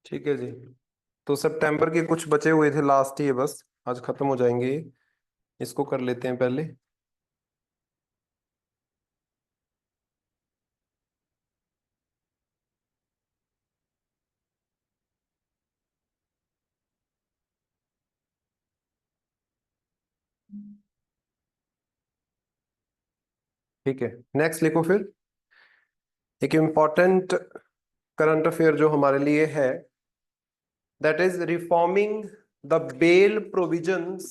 ठीक है जी। तो सितंबर के कुछ बचे हुए थे, लास्ट ही है बस, आज खत्म हो जाएंगे ये। इसको कर लेते हैं पहले। ठीक है, नेक्स्ट लिखो फिर। एक इम्पॉर्टेंट करंट अफेयर जो हमारे लिए है, that is reforming the bail provisions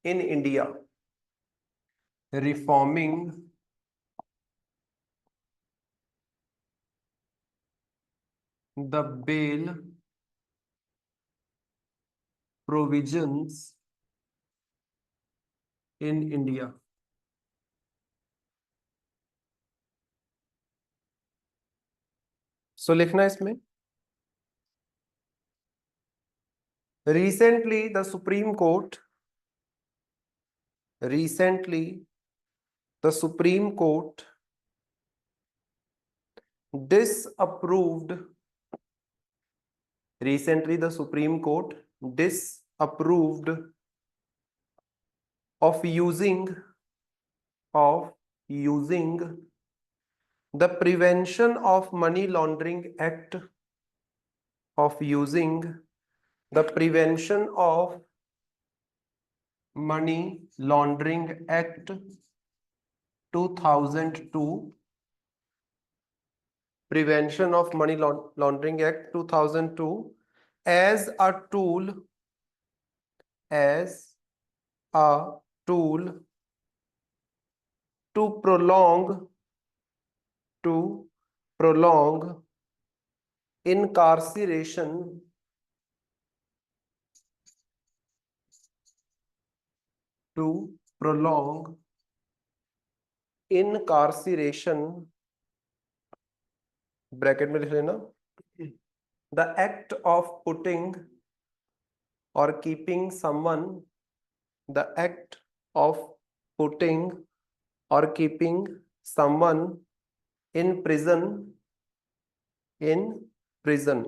in India. Reforming the bail provisions in India. So लिखना है इसमें, recently the Supreme Court, recently the Supreme Court disapproved, recently the Supreme Court disapproved of using the Prevention of Money Laundering Act, of using the Prevention of Money Laundering Act 2002, Prevention of Money Laundering Act 2002 as a tool, as a tool to prolong incarceration, to prolong incarceration, bracket में लिख लेना, the act of putting or keeping someone, the act of putting or keeping someone in prison, in prison,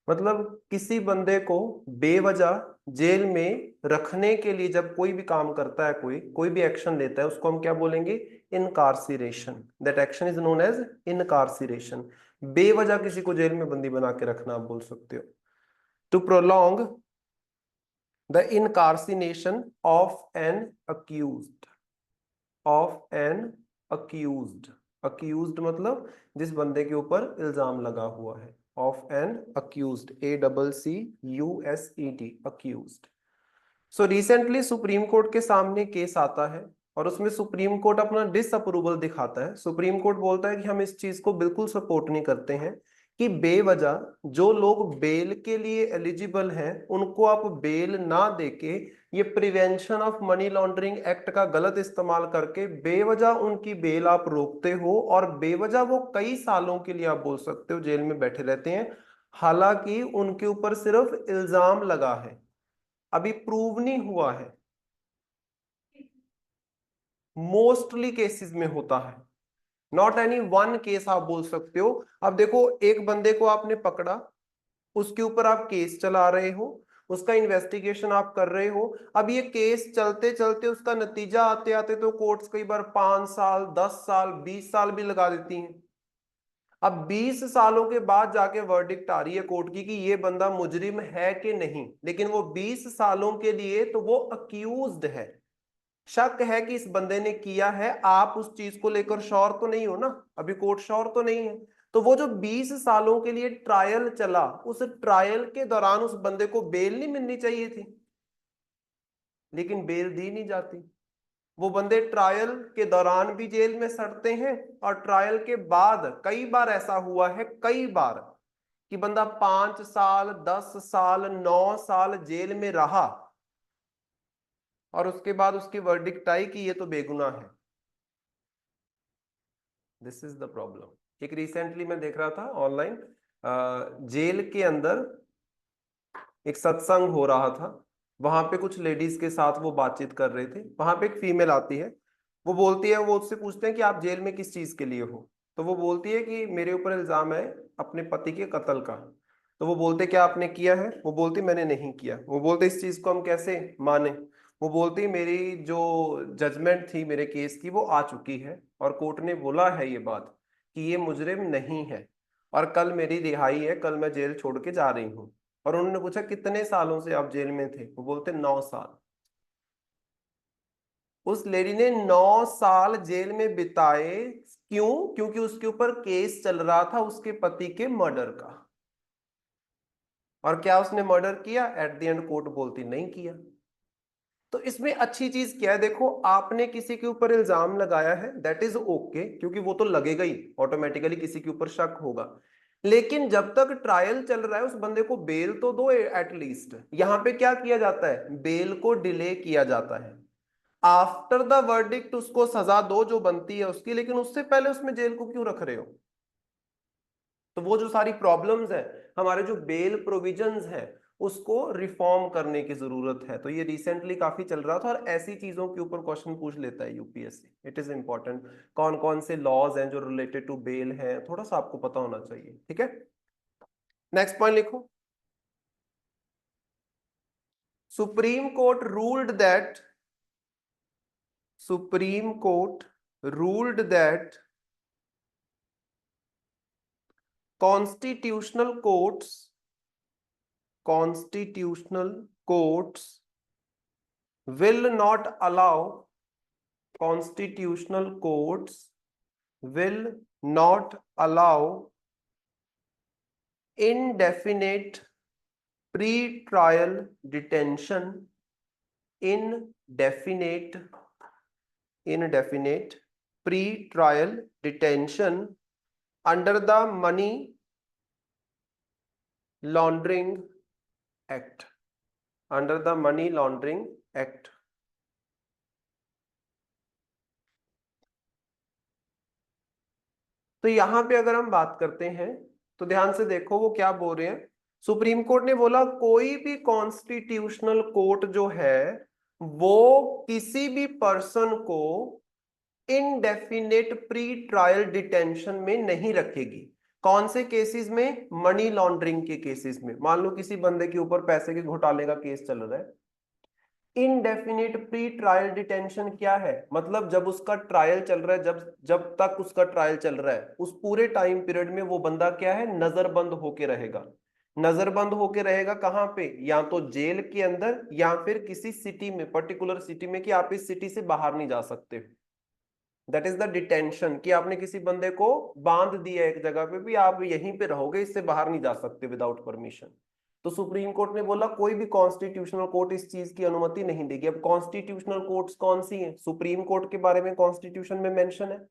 मतलब किसी बंदे को बेवजह jail में रखने के लिए जब कोई भी काम करता है, कोई भी एक्शन लेता है, उसको हम क्या बोलेंगे? Incarceration. That action is known as incarceration. बेवजह किसी को जेल में बंदी बना के रखना आप बोल सकते हो। To prolong the incarceration of an accused, of an accused, accused मतलब जिस बंदे के ऊपर इल्जाम लगा हुआ है, of an accused, ACCUSED, accused. So recently Supreme Court के सामने केस आता है और उसमें सुप्रीम कोर्ट अपना डिसअप्रूवल दिखाता है। सुप्रीम कोर्ट बोलता है कि हम इस चीज को बिल्कुल सपोर्ट नहीं करते हैं कि बेवजह जो लोग बेल के लिए एलिजिबल हैं उनको आप बेल ना देके ये prevention of money laundering act का गलत इस्तेमाल करके बेवजह उनकी बेल आप रोकते हो और बेवजह वो कई सालों के लिए आप बोल सकते हो जेल में बैठे रहते हैं, हालांकि उनके ऊपर सिर्फ इल्जाम लगा है, अभी प्रूव नहीं हुआ है। मोस्टली केसेस में होता है, नॉट एनी वन केस आप बोल सकते हो। अब देखो, एक बंदे को आपने पकड़ा, उसके ऊपर आप केस चला रहे हो, उसका इन्वेस्टिगेशन आप कर रहे हो। अब ये केस चलते चलते उसका नतीजा आते आते तो कोर्ट्स कई बार 5 साल, 10 साल, 20 साल भी लगा देती हैं। अब 20 सालों के बाद जाके वर्डिक्ट आ रही है कोर्ट की कि ये बंदा मुजरिम है कि नहीं, लेकिन वो 20 सालों के लिए तो वो अक्यूज्ड है, शक है कि इस बंदे ने किया है। आप उस चीज को लेकर श्योर तो नहीं हो ना, अभी कोर्ट श्योर तो नहीं है। तो वो जो 20 सालों के लिए ट्रायल चला, उस ट्रायल के दौरान उस बंदे को बेल नहीं मिलनी चाहिए थी, लेकिन बेल दी नहीं जाती। वो बंदे ट्रायल के दौरान भी जेल में सड़ते हैं और ट्रायल के बाद कई बार ऐसा हुआ है, कई बार, कि बंदा 5 साल, 10 साल, 9 साल जेल में रहा और उसके बाद उसकी वर्डिक्ट आई कि ये तो बेगुनाह है। This is the problem. एक रिसेंटली मैं देख रहा था ऑनलाइन, जेल के अंदर एक सत्संग हो रहा था, वहां पे कुछ लेडीज के साथ वो बातचीत कर रहे थे। वहां पे एक फीमेल आती है, वो बोलती है, वो उससे पूछते हैं कि आप जेल में किस चीज के लिए हो, तो वो बोलती है कि मेरे ऊपर इल्जाम है अपने पति के कत्ल का। तो वो बोलते क्या आपने किया है, वो बोलती मैंने नहीं किया। वो बोलते इस चीज को हम कैसे माने, वो बोलती मेरी जो जजमेंट थी मेरे केस की वो आ चुकी है और कोर्ट ने बोला है ये बात कि ये मुजरिम नहीं है और कल मेरी रिहाई है, कल मैं जेल छोड़ के जा रही हूँ। और उन्होंने पूछा कितने सालों से आप जेल में थे, वो बोलते 9 साल। उस लेडी ने 9 साल जेल में बिताए, क्यों? क्योंकि उसके ऊपर केस चल रहा था उसके पति के मर्डर का। और क्या उसने मर्डर किया? एट द एंड कोर्ट बोलती नहीं किया। तो इसमें अच्छी चीज क्या है, देखो आपने किसी के ऊपर इल्जाम लगाया है, दैट इज ओके, क्योंकि वो तो लगेगा ही, ऑटोमेटिकली किसी के ऊपर शक होगा। लेकिन जब तक ट्रायल चल रहा है उस बंदे को बेल तो दो एटलीस्ट। यहां पे क्या किया जाता है, बेल को डिले किया जाता है। आफ्टर द वर्डिक्ट उसको सजा दो जो बनती है उसकी, लेकिन उससे पहले उसमें जेल को क्यों रख रहे हो? तो वो जो सारी प्रॉब्लम्स है, हमारे जो बेल प्रोविजंस है, उसको रिफॉर्म करने की जरूरत है। तो ये रिसेंटली काफी चल रहा था और ऐसी चीजों के ऊपर क्वेश्चन पूछ लेता है यूपीएससी। इट इज इंपॉर्टेंट कौन कौन से लॉज हैं जो रिलेटेड टू बेल है, थोड़ा सा आपको पता होना चाहिए। ठीक है, नेक्स्ट पॉइंट लिखो। Supreme court ruled that, supreme court ruled that constitutional courts, constitutional courts will not allow, constitutional courts will not allow indefinite pre-trial detention, indefinite pre-trial detention under the money laundering act, under the money laundering act। तो यहां पे अगर हम बात करते हैं तो ध्यान से देखो वो क्या बोल रहे हैं। सुप्रीम कोर्ट ने बोला कोई भी कॉन्स्टिट्यूशनल कोर्ट जो है वो किसी भी पर्सन को इनडेफिनेट प्री ट्रायल डिटेंशन में नहीं रखेगी। कौन से केसेस में? मनी लॉन्ड्रिंग के केसेस में। मान लो किसी बंदे के ऊपर पैसे के घोटाले का केस चल रहा है, इनडेफिनिट प्री ट्रायल डिटेंशन क्या है? मतलब जब उसका ट्रायल चल रहा है, जब जब तक उसका ट्रायल चल रहा है उस पूरे टाइम पीरियड में वो बंदा क्या है, नजरबंद होके रहेगा। नजरबंद होके रहेगा कहां पे? या तो जेल के अंदर या फिर किसी सिटी में, पर्टिकुलर सिटी में, कि आप इस सिटी से बाहर नहीं जा सकते। दैट इज द डिटेंशन, कि आपने किसी बंदे को बांध दिया एक जगह पे भी, आप यहीं पे रहोगे, इससे बाहर नहीं जा सकते विदाउट परमिशन। तो सुप्रीम कोर्ट ने बोला कोई भी कॉन्स्टिट्यूशनल कोर्ट इस चीज की अनुमति नहीं देगी। अब कॉन्स्टिट्यूशनल कोर्ट्स कौन सी हैं? सुप्रीम कोर्ट के बारे में कॉन्स्टिट्यूशन में मेंशन है,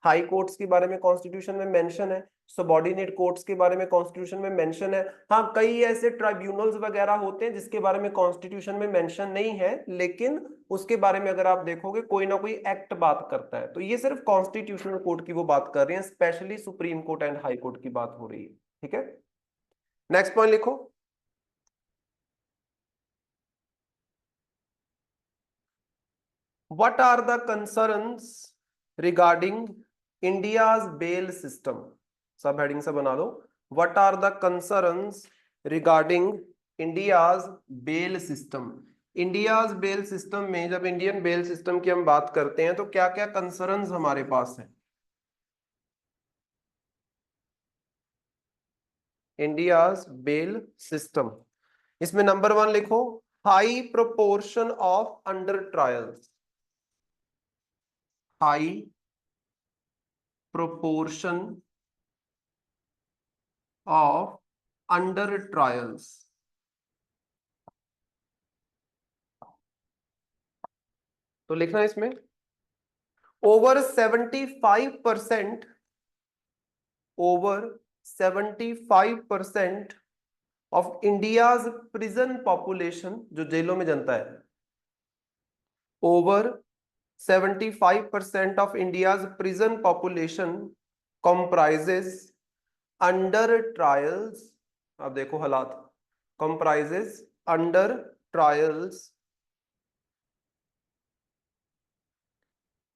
हाई कोर्ट्स के बारे में कॉन्स्टिट्यूशन में मेंशन है, सबॉर्डिनेट कोर्ट्स के बारे में कॉन्स्टिट्यूशन में मेंशन है। हाँ, कई ऐसे ट्राइब्यूनल्स वगैरह होते हैं जिसके बारे में कॉन्स्टिट्यूशन में मेंशन नहीं है, लेकिन उसके बारे में अगर आप देखोगे कोई ना कोई एक्ट बात करता है। तो ये सिर्फ कॉन्स्टिट्यूशनल कोर्ट की वो बात कर रहे हैं, specially supreme court and high court की बात हो रही है। ठीक है, नेक्स्ट पॉइंट लिखो। What are the concerns regarding India's bail system? सब हेडिंग से बना लो। What are the concerns regarding India's bail system? India's bail system में जब इंडियन बेल सिस्टम की हम बात करते हैं तो क्या क्या कंसर्न्स हमारे पास हैं? India's bail system, इसमें नंबर 1 लिखो, high proportion of under trials, high proportion of under trials। तो लिखना है इसमें over 75%, over 75% of India's prison population, जो जेलों में जनता है, over 75% of India's prison population comprises under trials. अब देखो हालात, comprises under trials,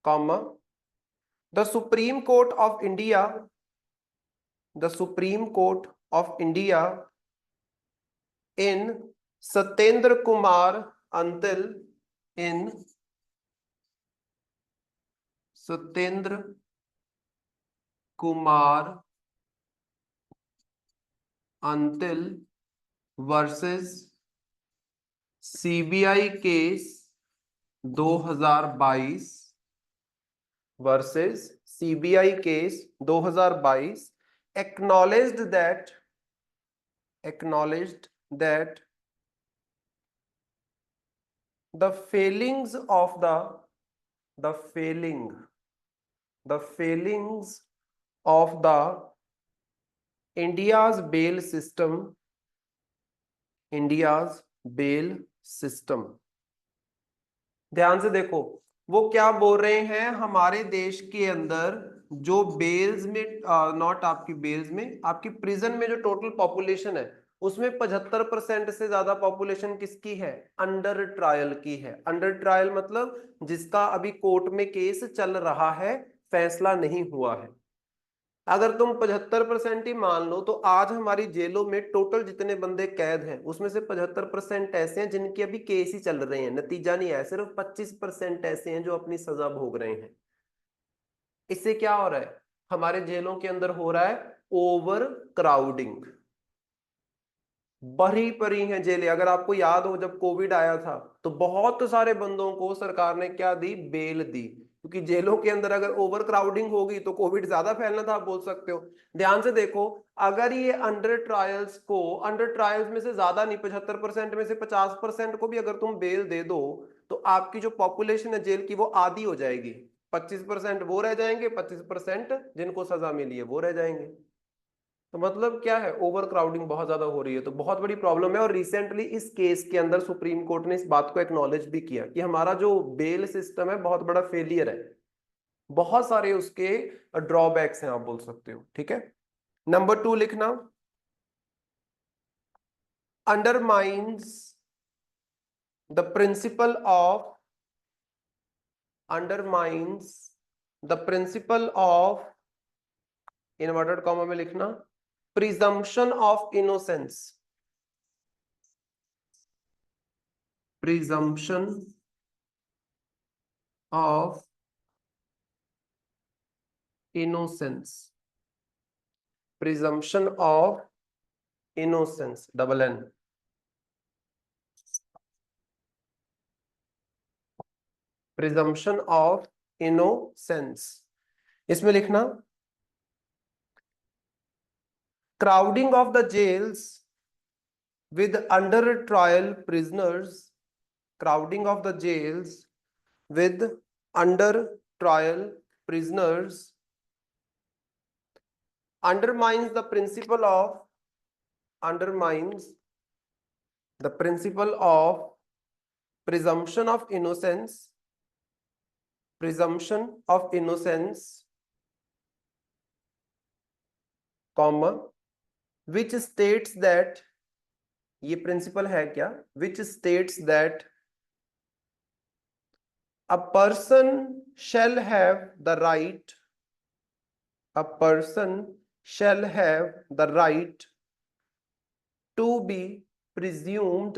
comma the Supreme Court of India, the Supreme Court of India in Satyendra Kumar Antil in Satyendra Kumar Antil versus CBI case 2022 versus CBI case 2022 acknowledged that the failings of the failings of the India's bail system। ध्यान से देखो, वो क्या बोल रहे हैं, हमारे देश के अंदर जो बेल्स में, नॉट आपकी बेल्स में, आपकी प्रिजन में जो टोटल पॉपुलेशन है उसमें 75% से ज्यादा पॉपुलेशन किसकी है, अंडर ट्रायल की है। अंडर ट्रायल मतलब जिसका अभी कोर्ट में केस चल रहा है, फैसला नहीं हुआ है। अगर तुम 75% ही मान लो, तो आज हमारी जेलों में टोटल जितने बंदे कैद हैं उसमें से 75% ऐसे हैं जिनके अभी केस ही चल रहे हैं, नतीजा नहीं आया। सिर्फ 25% ऐसे हैं जो अपनी सजा भोग रहे हैं। इससे क्या हो रहा है, हमारे जेलों के अंदर हो रहा है ओवर क्राउडिंग। भरी पड़ी हैं जेलें। अगर आपको याद हो, जब कोविड आया था तो बहुत सारे बंदों को सरकार ने क्या दी, बेल दी, क्योंकि जेलों के अंदर अगर ओवर क्राउडिंग होगी तो कोविड ज्यादा फैलना था, आप बोल सकते हो। ध्यान से देखो, अगर ये अंडर ट्रायल्स में से ज्यादा नहीं, 75% में से 50% को भी अगर तुम बेल दे दो, तो आपकी जो पॉपुलेशन है जेल की वो आधी हो जाएगी। 25% वो रह जाएंगे, 25% जिनको सजा मिली है वो रह जाएंगे। तो मतलब क्या है, ओवर क्राउडिंग बहुत ज्यादा हो रही है, तो बहुत बड़ी प्रॉब्लम है। और रिसेंटली इस केस के अंदर सुप्रीम कोर्ट ने इस बात को एक्नॉलेज भी किया कि हमारा जो बेल सिस्टम है बहुत बड़ा फेलियर है। बहुत सारे उसके ड्रॉबैक्स हैं, आप बोल सकते हो। ठीक है, नंबर 2 लिखना, undermines the principle of inverted comma में लिखना, presumption of innocence. Presumption of innocence. Presumption of innocence, double N. Presumption of innocence, इसमें लिखना, crowding of the jails with under trial prisoners, crowding of the jails with under trial prisoners undermines the principle of presumption of innocence, comma, which states that, ये principal है क्या, which states that a person shall have the right to be presumed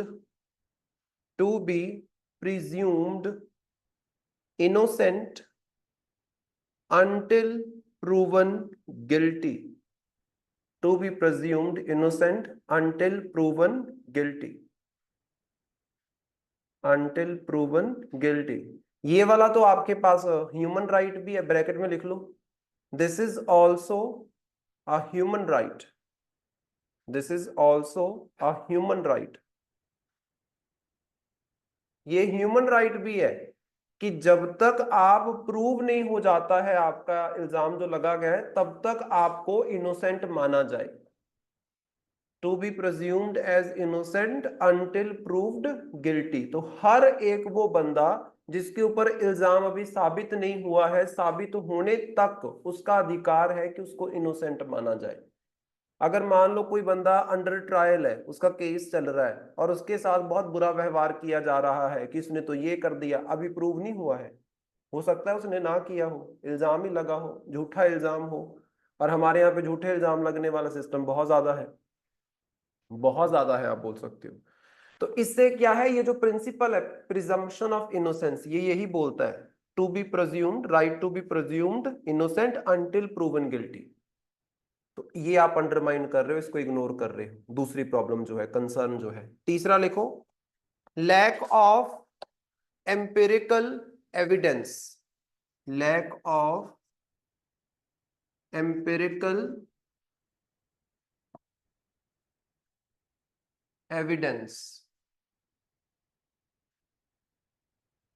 innocent until proven guilty. To be presumed innocent until proven guilty। ये वाला तो आपके पास human right भी है, bracket में लिख लो, this is also a human right. ये ह्यूमन राइट भी है कि जब तक आप प्रूव नहीं हो जाता है, आपका इल्जाम जो लगा गया है, तब तक आपको इनोसेंट माना जाए। To be presumed as innocent until proved guilty. तो हर एक वो बंदा जिसके ऊपर इल्जाम अभी साबित नहीं हुआ है, साबित होने तक उसका अधिकार है कि उसको इनोसेंट माना जाए। अगर मान लो कोई बंदा अंडर ट्रायल है, उसका केस चल रहा है और उसके साथ बहुत बुरा व्यवहार किया जा रहा है कि इसने तो ये कर दिया, अभी प्रूव नहीं हुआ है, हो सकता है उसने ना किया हो, इल्जाम ही लगा हो, झूठा इल्जाम हो, और हमारे यहाँ पे झूठे इल्जाम लगने वाला सिस्टम बहुत ज्यादा है, बहुत ज्यादा है, आप बोल सकते हो। तो इससे क्या है, ये जो प्रिंसिपल है प्रिजम्पशन ऑफ इनोसेंस, ये यही बोलता है to be presumed, right to be presumed innocent until proven guilty. तो ये आप अंडरमाइन कर रहे हो, इसको इग्नोर कर रहे हो। दूसरी प्रॉब्लम जो है, कंसर्न जो है, तीसरा लिखो, lack of empirical evidence, lack of empirical evidence,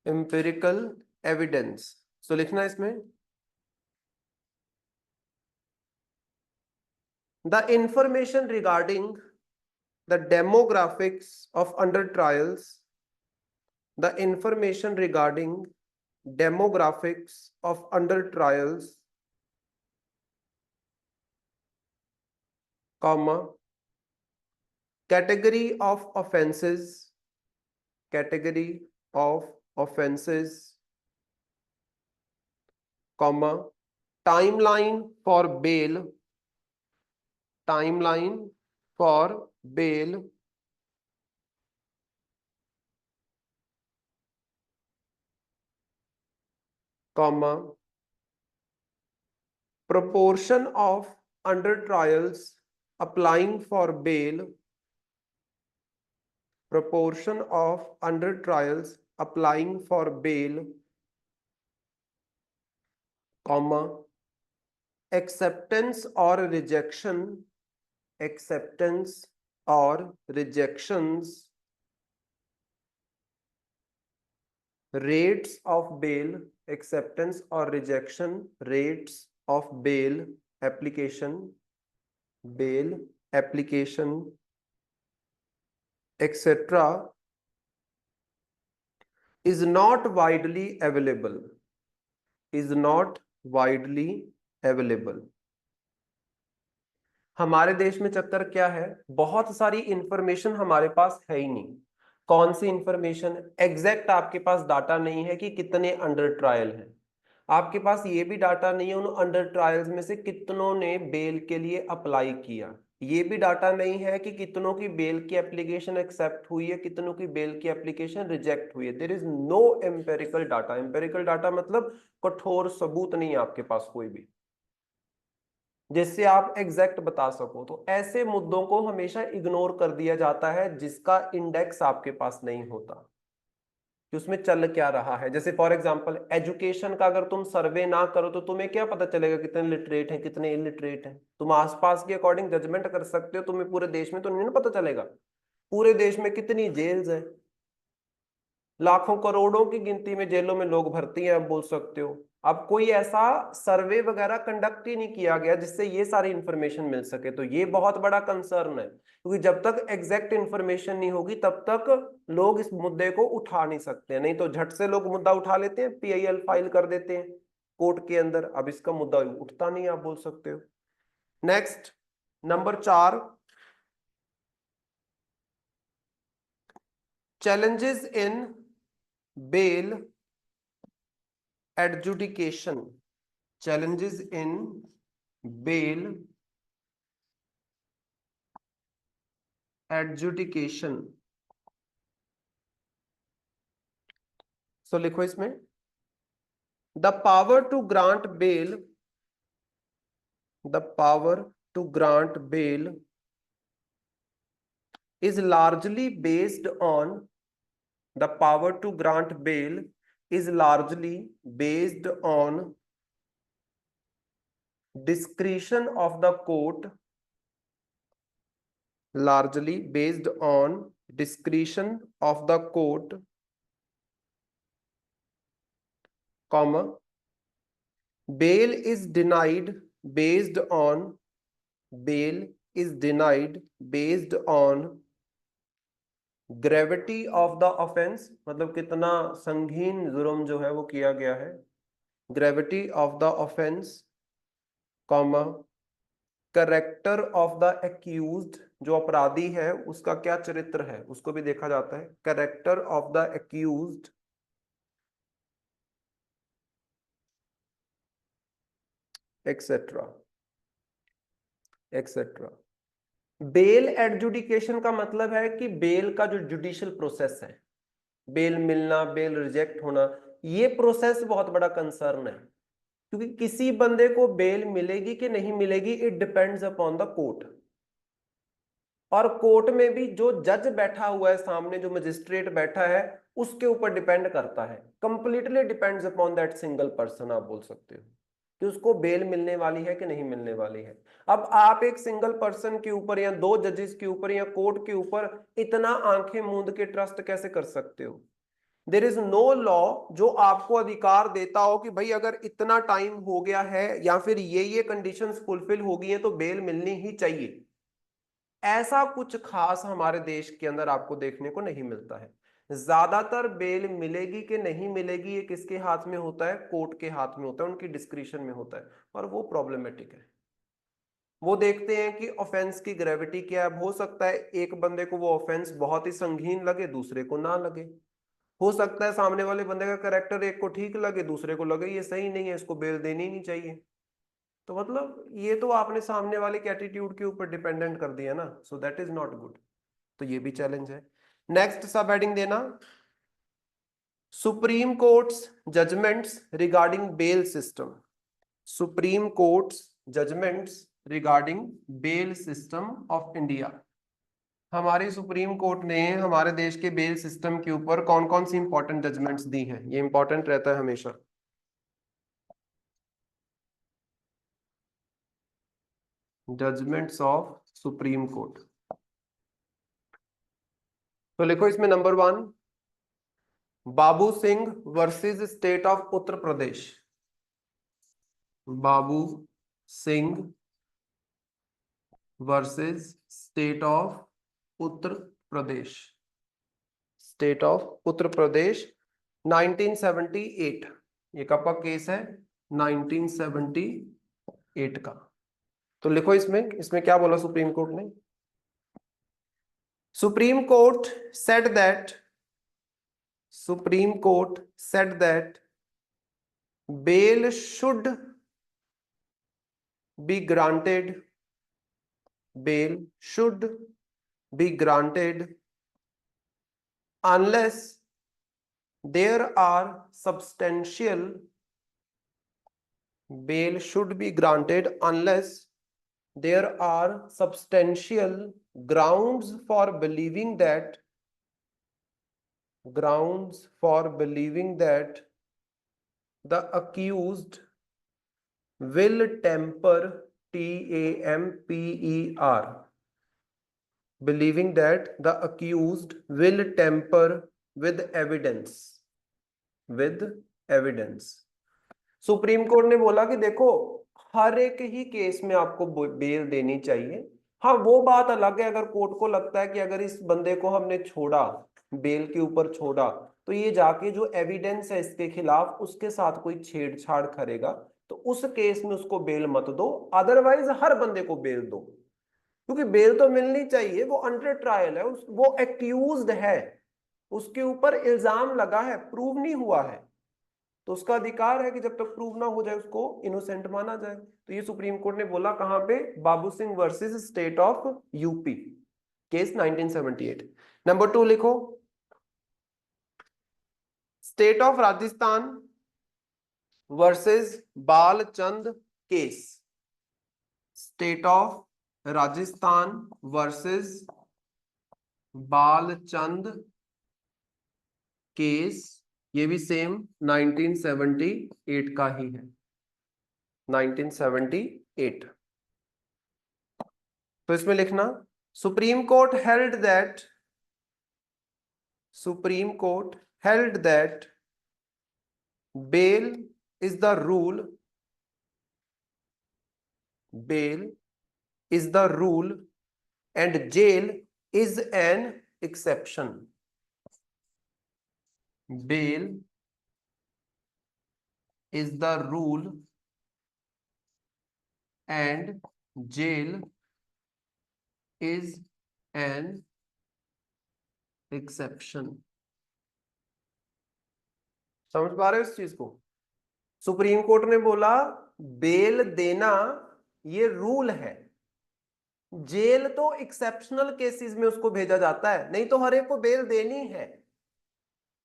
empirical evidence. So लिखना इसमें, the information regarding the demographics of under trials, the information regarding demographics of under trials, comma, category of offenses, category of offenses, comma, timeline for bail, timeline for bail, comma, proportion of under trials applying for bail, proportion of under trials applying for bail, comma, acceptance or rejection, acceptance or rejections, rates of bail, acceptance or rejection rates of bail application, bail application, etc. is not widely available, is not widely available। हमारे देश में चक्कर क्या है, बहुत सारी information हमारे पास है ही नहीं। कौन सी इंफॉर्मेशन? एग्जैक्ट आपके पास डाटा नहीं है कि कितने अंडर ट्रायल हैं। आपके पास ये भी डाटा नहीं है उन अंडर ट्रायल्स में से कितनों ने बेल के लिए अप्लाई किया। ये भी डाटा नहीं है कि कितनों की बेल की एप्लीकेशन एक्सेप्ट हुई है, कितनों की बेल की एप्लीकेशन रिजेक्ट हुई है। There is no empirical data. Empirical data मतलब कठोर सबूत नहीं है आपके पास कोई भी जिससे आप एग्जैक्ट बता सको। तो ऐसे मुद्दों को हमेशा इग्नोर कर दिया जाता है जिसका इंडेक्स आपके पास नहीं होता कि उसमें चल क्या रहा है। जैसे फॉर एग्जांपल एजुकेशन का अगर तुम सर्वे ना करो तो तुम्हें क्या पता चलेगा कितने लिटरेट हैं कितने इलिटरेट हैं। तुम आसपास के अकॉर्डिंग जजमेंट कर सकते हो, तुम्हें पूरे देश में तो नहीं ना पता चलेगा पूरे देश में कितनी जेल्स है। लाखों करोड़ों की गिनती में जेलों में लोग भर्ती हैं, आप बोल सकते हो। अब कोई ऐसा सर्वे वगैरह कंडक्ट ही नहीं किया गया जिससे ये सारी इंफॉर्मेशन मिल सके। तो ये बहुत बड़ा कंसर्न है, क्योंकि जब तक एग्जैक्ट इंफॉर्मेशन नहीं होगी तब तक लोग इस मुद्दे को उठा नहीं सकते। नहीं तो झट से लोग मुद्दा उठा लेते हैं, पीआईएल फाइल कर देते हैं कोर्ट के अंदर। अब इसका मुद्दा उठता नहीं, आप बोल सकते हो। Next, number 4, challenges in bail adjudication, challenges in bail adjudication। सो लिखो इसमें, the power to grant bail, the power to grant bail is largely based on, the power to grant bail is largely based on discretion of the court, largely based on discretion of the court, comma, bail is denied based on, bail is denied based on gravity of the offence, मतलब कितना संगीन जुर्म जो है वो किया गया है, gravity of the offence, comma, character of the accused, जो अपराधी है उसका क्या चरित्र है उसको भी देखा जाता है, character of the accused, etcetera. Etcetera. Bail adjudication का मतलब है कि बेल का जो जुडिशियल प्रोसेस है, बेल मिलना, बेल रिजेक्ट होना, ये प्रोसेस बहुत बड़ा कंसर्न है, क्योंकि किसी बंदे को बेल मिलेगी कि नहीं मिलेगी, it depends upon the court. और कोर्ट में भी जो जज बैठा हुआ है सामने, जो मजिस्ट्रेट बैठा है, उसके ऊपर डिपेंड करता है, completely depends upon that single person, आप बोल सकते हो कि उसको बेल मिलने वाली है कि नहीं मिलने वाली है। अब आप एक सिंगल पर्सन के ऊपर या दो जजेस के ऊपर या कोर्ट के ऊपर इतना आंखें मूंद के ट्रस्ट कैसे कर सकते हो? देर इज नो लॉ जो आपको अधिकार देता हो कि भाई अगर इतना टाइम हो गया है या फिर ये कंडीशंस फुलफिल हो गई हैं तो बेल मिलनी ही चाहिए। ऐसा कुछ खास हमारे देश के अंदर आपको देखने को नहीं मिलता है। ज्यादातर बेल मिलेगी कि नहीं मिलेगी ये किसके हाथ में होता है? कोर्ट के हाथ में होता है, उनकी डिस्क्रिशन में होता है, और वो प्रॉब्लमेटिक है। वो देखते हैं कि ऑफेंस की ग्रेविटी क्या है। हो सकता है एक बंदे को वो ऑफेंस बहुत ही संगीन लगे, दूसरे को ना लगे। हो सकता है सामने वाले बंदे का कैरेक्टर एक को ठीक लगे, दूसरे को लगे ये सही नहीं है, इसको बेल देनी नहीं चाहिए। तो मतलब ये तो आपने सामने वाले के एटीट्यूड के ऊपर डिपेंडेंट कर दिया ना, so that is not good. तो ये भी चैलेंज है। नेक्स्ट सब हेडिंग देना, supreme courts judgments regarding bail system. Supreme courts judgments regarding bail system of India. हमारी सुप्रीम कोर्ट ने हमारे देश के बेल सिस्टम के ऊपर कौन कौन सी इंपॉर्टेंट जजमेंट्स दी हैं, ये इंपॉर्टेंट रहता है हमेशा। जजमेंट्स ऑफ सुप्रीम कोर्ट, तो लिखो इसमें number 1, Babu Singh versus state of Uttar Pradesh. Babu Singh versus state of Uttar Pradesh. State of Uttar Pradesh 1978, ये कब का केस है? 1978 का। तो लिखो इसमें, इसमें क्या बोला सुप्रीम कोर्ट ने? Supreme court said that, supreme court said that bail should be granted, bail should be granted unless there are substantial, bail should be granted unless there are substantial grounds for believing that, grounds for believing that the accused will temper, TAMPER, believing that the accused will tamper with evidence, with evidence। Supreme court ने बोला कि देखो, हर एक ही case में आपको bell देनी चाहिए। हाँ, वो बात अलग है अगर कोर्ट को लगता है कि अगर इस बंदे को हमने छोड़ा, बेल के ऊपर छोड़ा, तो ये जाके जो एविडेंस है इसके खिलाफ उसके साथ कोई छेड़छाड़ करेगा, तो उस केस में उसको बेल मत दो। अदरवाइज हर बंदे को बेल दो, क्योंकि बेल तो मिलनी चाहिए, वो अंडर ट्रायल है, वो एक्यूज्ड है, उसके ऊपर इल्जाम लगा है, प्रूव नहीं हुआ है, तो उसका अधिकार है कि जब तक प्रूव ना हो जाए उसको इनोसेंट माना जाए। तो ये सुप्रीम कोर्ट ने बोला कहां पे? Babu Singh versus state of UP, case 1978। Number 2 लिखो, state of Rajasthan versus Balchand case. State of Rajasthan versus Balchand case, ये भी सेम 1978 का ही है, 1978। तो इसमें लिखना, supreme court held that, supreme court held that bail is the rule, bail is the rule and jail is an exception. Bail is the rule and jail is an exception। समझ पा रहे हो इस चीज को? सुप्रीम कोर्ट ने बोला bell देना ये रूल है, जेल तो एक्सेप्शनल केसेस में उसको भेजा जाता है, नहीं तो हर एक को बेल देनी है।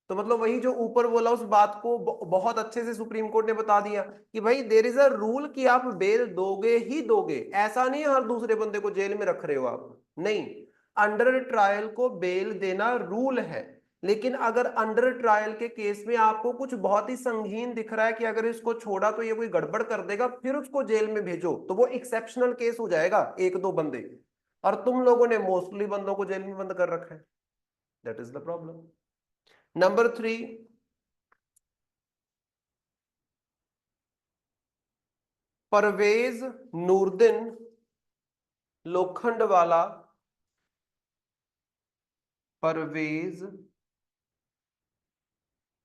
तो मतलब वही जो ऊपर बोला उस बात को बहुत अच्छे से सुप्रीम कोर्ट ने बता दिया कि भाई देयर इज अ रूल कि आप बेल दोगे ही दोगे, ऐसा नहीं है हर दूसरे बंदे को जेल में रख रहे हो आप, नहीं। अंडर ट्रायल को बेल देना रूल है, लेकिन अगर अंडर ट्रायल के केस में आपको कुछ बहुत ही संगीन दिख रहा है कि अगर इसको छोड़ा तो ये कोई गड़बड़ कर देगा, फिर उसको जेल में भेजो, तो वो एक्सेप्शनल केस हो जाएगा, एक दो बंदे। और तुम लोगों ने मोस्टली बंदों को जेल में बंद कर रखा है, that is the problem. Number 3, Parvez Nooruddin Lokhandwala, Parvez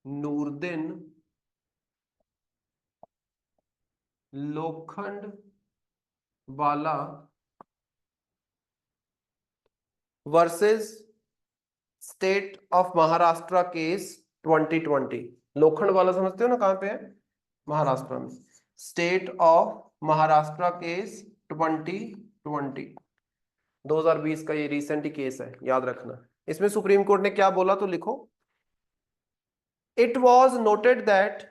Nooruddin Lokhandwala versus state of Maharashtra case 2020। Lokhandwala समझते हो ना कहां पे है? महाराष्ट्र में। स्टेट ऑफ महाराष्ट्र केस 2020, 2020 का ये रिसेंट ही केस है, याद रखना। इसमें सुप्रीम कोर्ट ने क्या बोला तो लिखो। It was noted that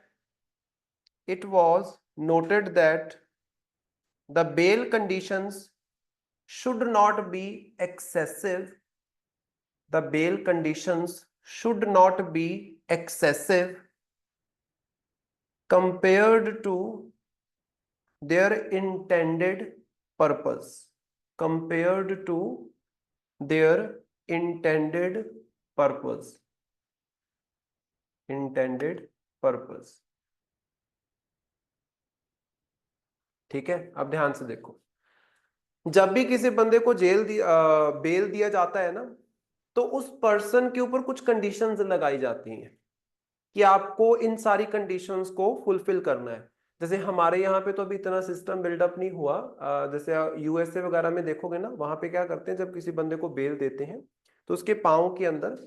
it was noted that the bail conditions should not be excessive. The bail conditions should not be excessive compared to their intended purpose. Compared to their intended purpose. Intended purpose. ठीक है, अब ध्यान से देखो। जब भी किसी बंदे को बेल दिया जाता है ना, तो उस पर्सन के ऊपर कुछ कंडीशंस लगाई जाती हैं कि आपको इन सारी कंडीशंस को फुलफिल करना है। जैसे हमारे यहाँ पे तो अभी इतना सिस्टम बिल्डअप नहीं हुआ, जैसे यूएसए वगैरह में देखोगे ना, वहां पे क्या करते हैं, जब किसी बंदे को बेल देते हैं तो उसके पाँव के अंदर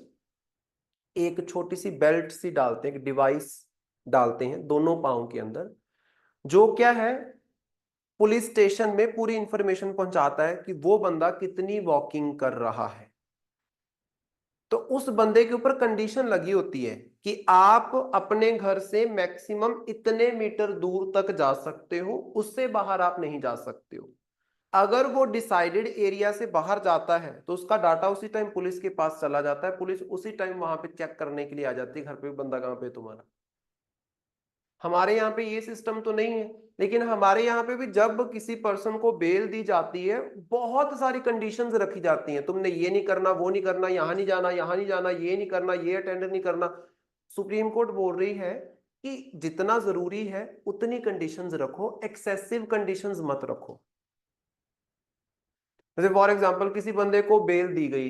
एक छोटी सी बेल्ट सी डालते हैं, एक डिवाइस डालते हैं दोनों पाँव के अंदर, जो क्या है, पुलिस स्टेशन में पूरी इंफॉर्मेशन पहुंचाता है कि वो बंदा कितनी वॉकिंग कर रहा है। तो उस बंदे के ऊपर कंडीशन लगी होती है कि आप अपने घर से मैक्सिमम इतने मीटर दूर तक जा सकते हो, उससे बाहर आप नहीं जा सकते हो। अगर वो डिसाइडेड एरिया से बाहर जाता है तो उसका डाटा उसी टाइम पुलिस के पास चला जाता है, पुलिस उसी टाइम वहां पे चेक करने के लिए आ जाती है घर पे बंदा कहां पे तुम्हारा। हमारे यहाँ पे ये सिस्टम तो नहीं है, लेकिन हमारे यहाँ पे भी जब किसी पर्सन को बेल दी जाती है, बहुत सारी कंडीशंस रखी जाती हैं, तुमने ये नहीं करना, वो नहीं करना, यहाँ नहीं जाना, यहाँ नहीं जाना, ये नहीं करना, ये अटेंड नहीं करना। सुप्रीम कोर्ट बोल रही है कि जितना जरूरी है उतनी कंडीशंस रखो, एक्सेसिव कंडीशंस मत रखो। जैसे फॉर एग्जाम्पल किसी बंदे को बेल दी गई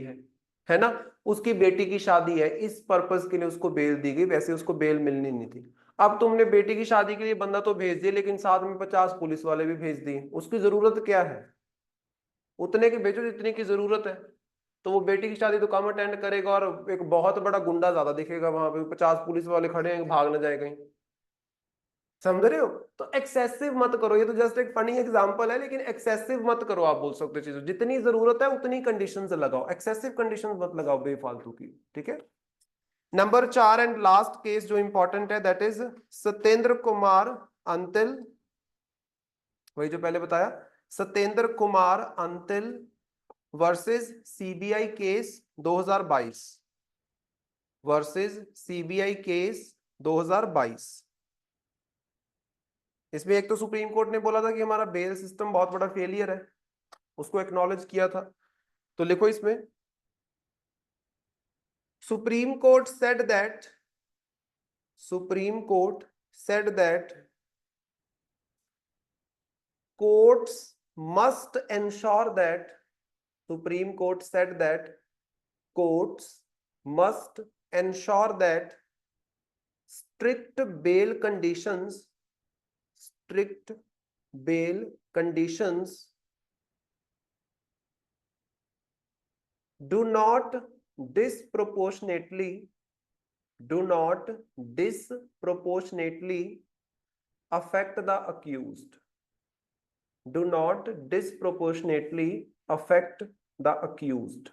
है ना, उसकी बेटी की शादी है, इस पर्पस के लिए उसको बेल दी गई, वैसे उसको बेल मिलनी नहीं थी। अब तुमने बेटी की शादी के लिए बंदा तो भेज दिया, लेकिन साथ में 50 पुलिस वाले भी भेज दिए, उसकी जरूरत क्या है? उतने के भेजो जितने की जरूरत है। तो वो बेटी की शादी तो कम अटेंड करेगा और एक बहुत बड़ा गुंडा ज्यादा दिखेगा वहां पे, 50 पुलिस वाले खड़े हैं, भाग ना जाए कहीं। समझ रहे हो? तो एक्सेसिव मत करो, ये तो जस्ट एक फनी एग्जांपल है, लेकिन एक्सेसिव मत करो, आप बोल सकते हो चीजों, जितनी जरूरत है उतनी कंडीशंस लगाओ, एक्सेसिव कंडीशंस मत लगाओ बेफालतू की, ठीक है। नंबर 4 एंड लास्ट केस जो इंपॉर्टेंट है, दैट इज सत्येंद्र कुमार अंतिल, वही जो पहले बताया, Satyendra Kumar Antil versus CBI case 2022, versus CBI case 2022। इसमें एक तो सुप्रीम कोर्ट ने बोला था कि हमारा बेल सिस्टम बहुत बड़ा फेलियर है, उसको एक्नॉलेज किया था। तो लिखो इसमें, supreme court said that, supreme court said that courts must ensure that, supreme court said that courts must ensure that strict bail conditions, strict bail conditions do not disproportionately, do not disproportionately affect the accused, do not disproportionately affect the accused.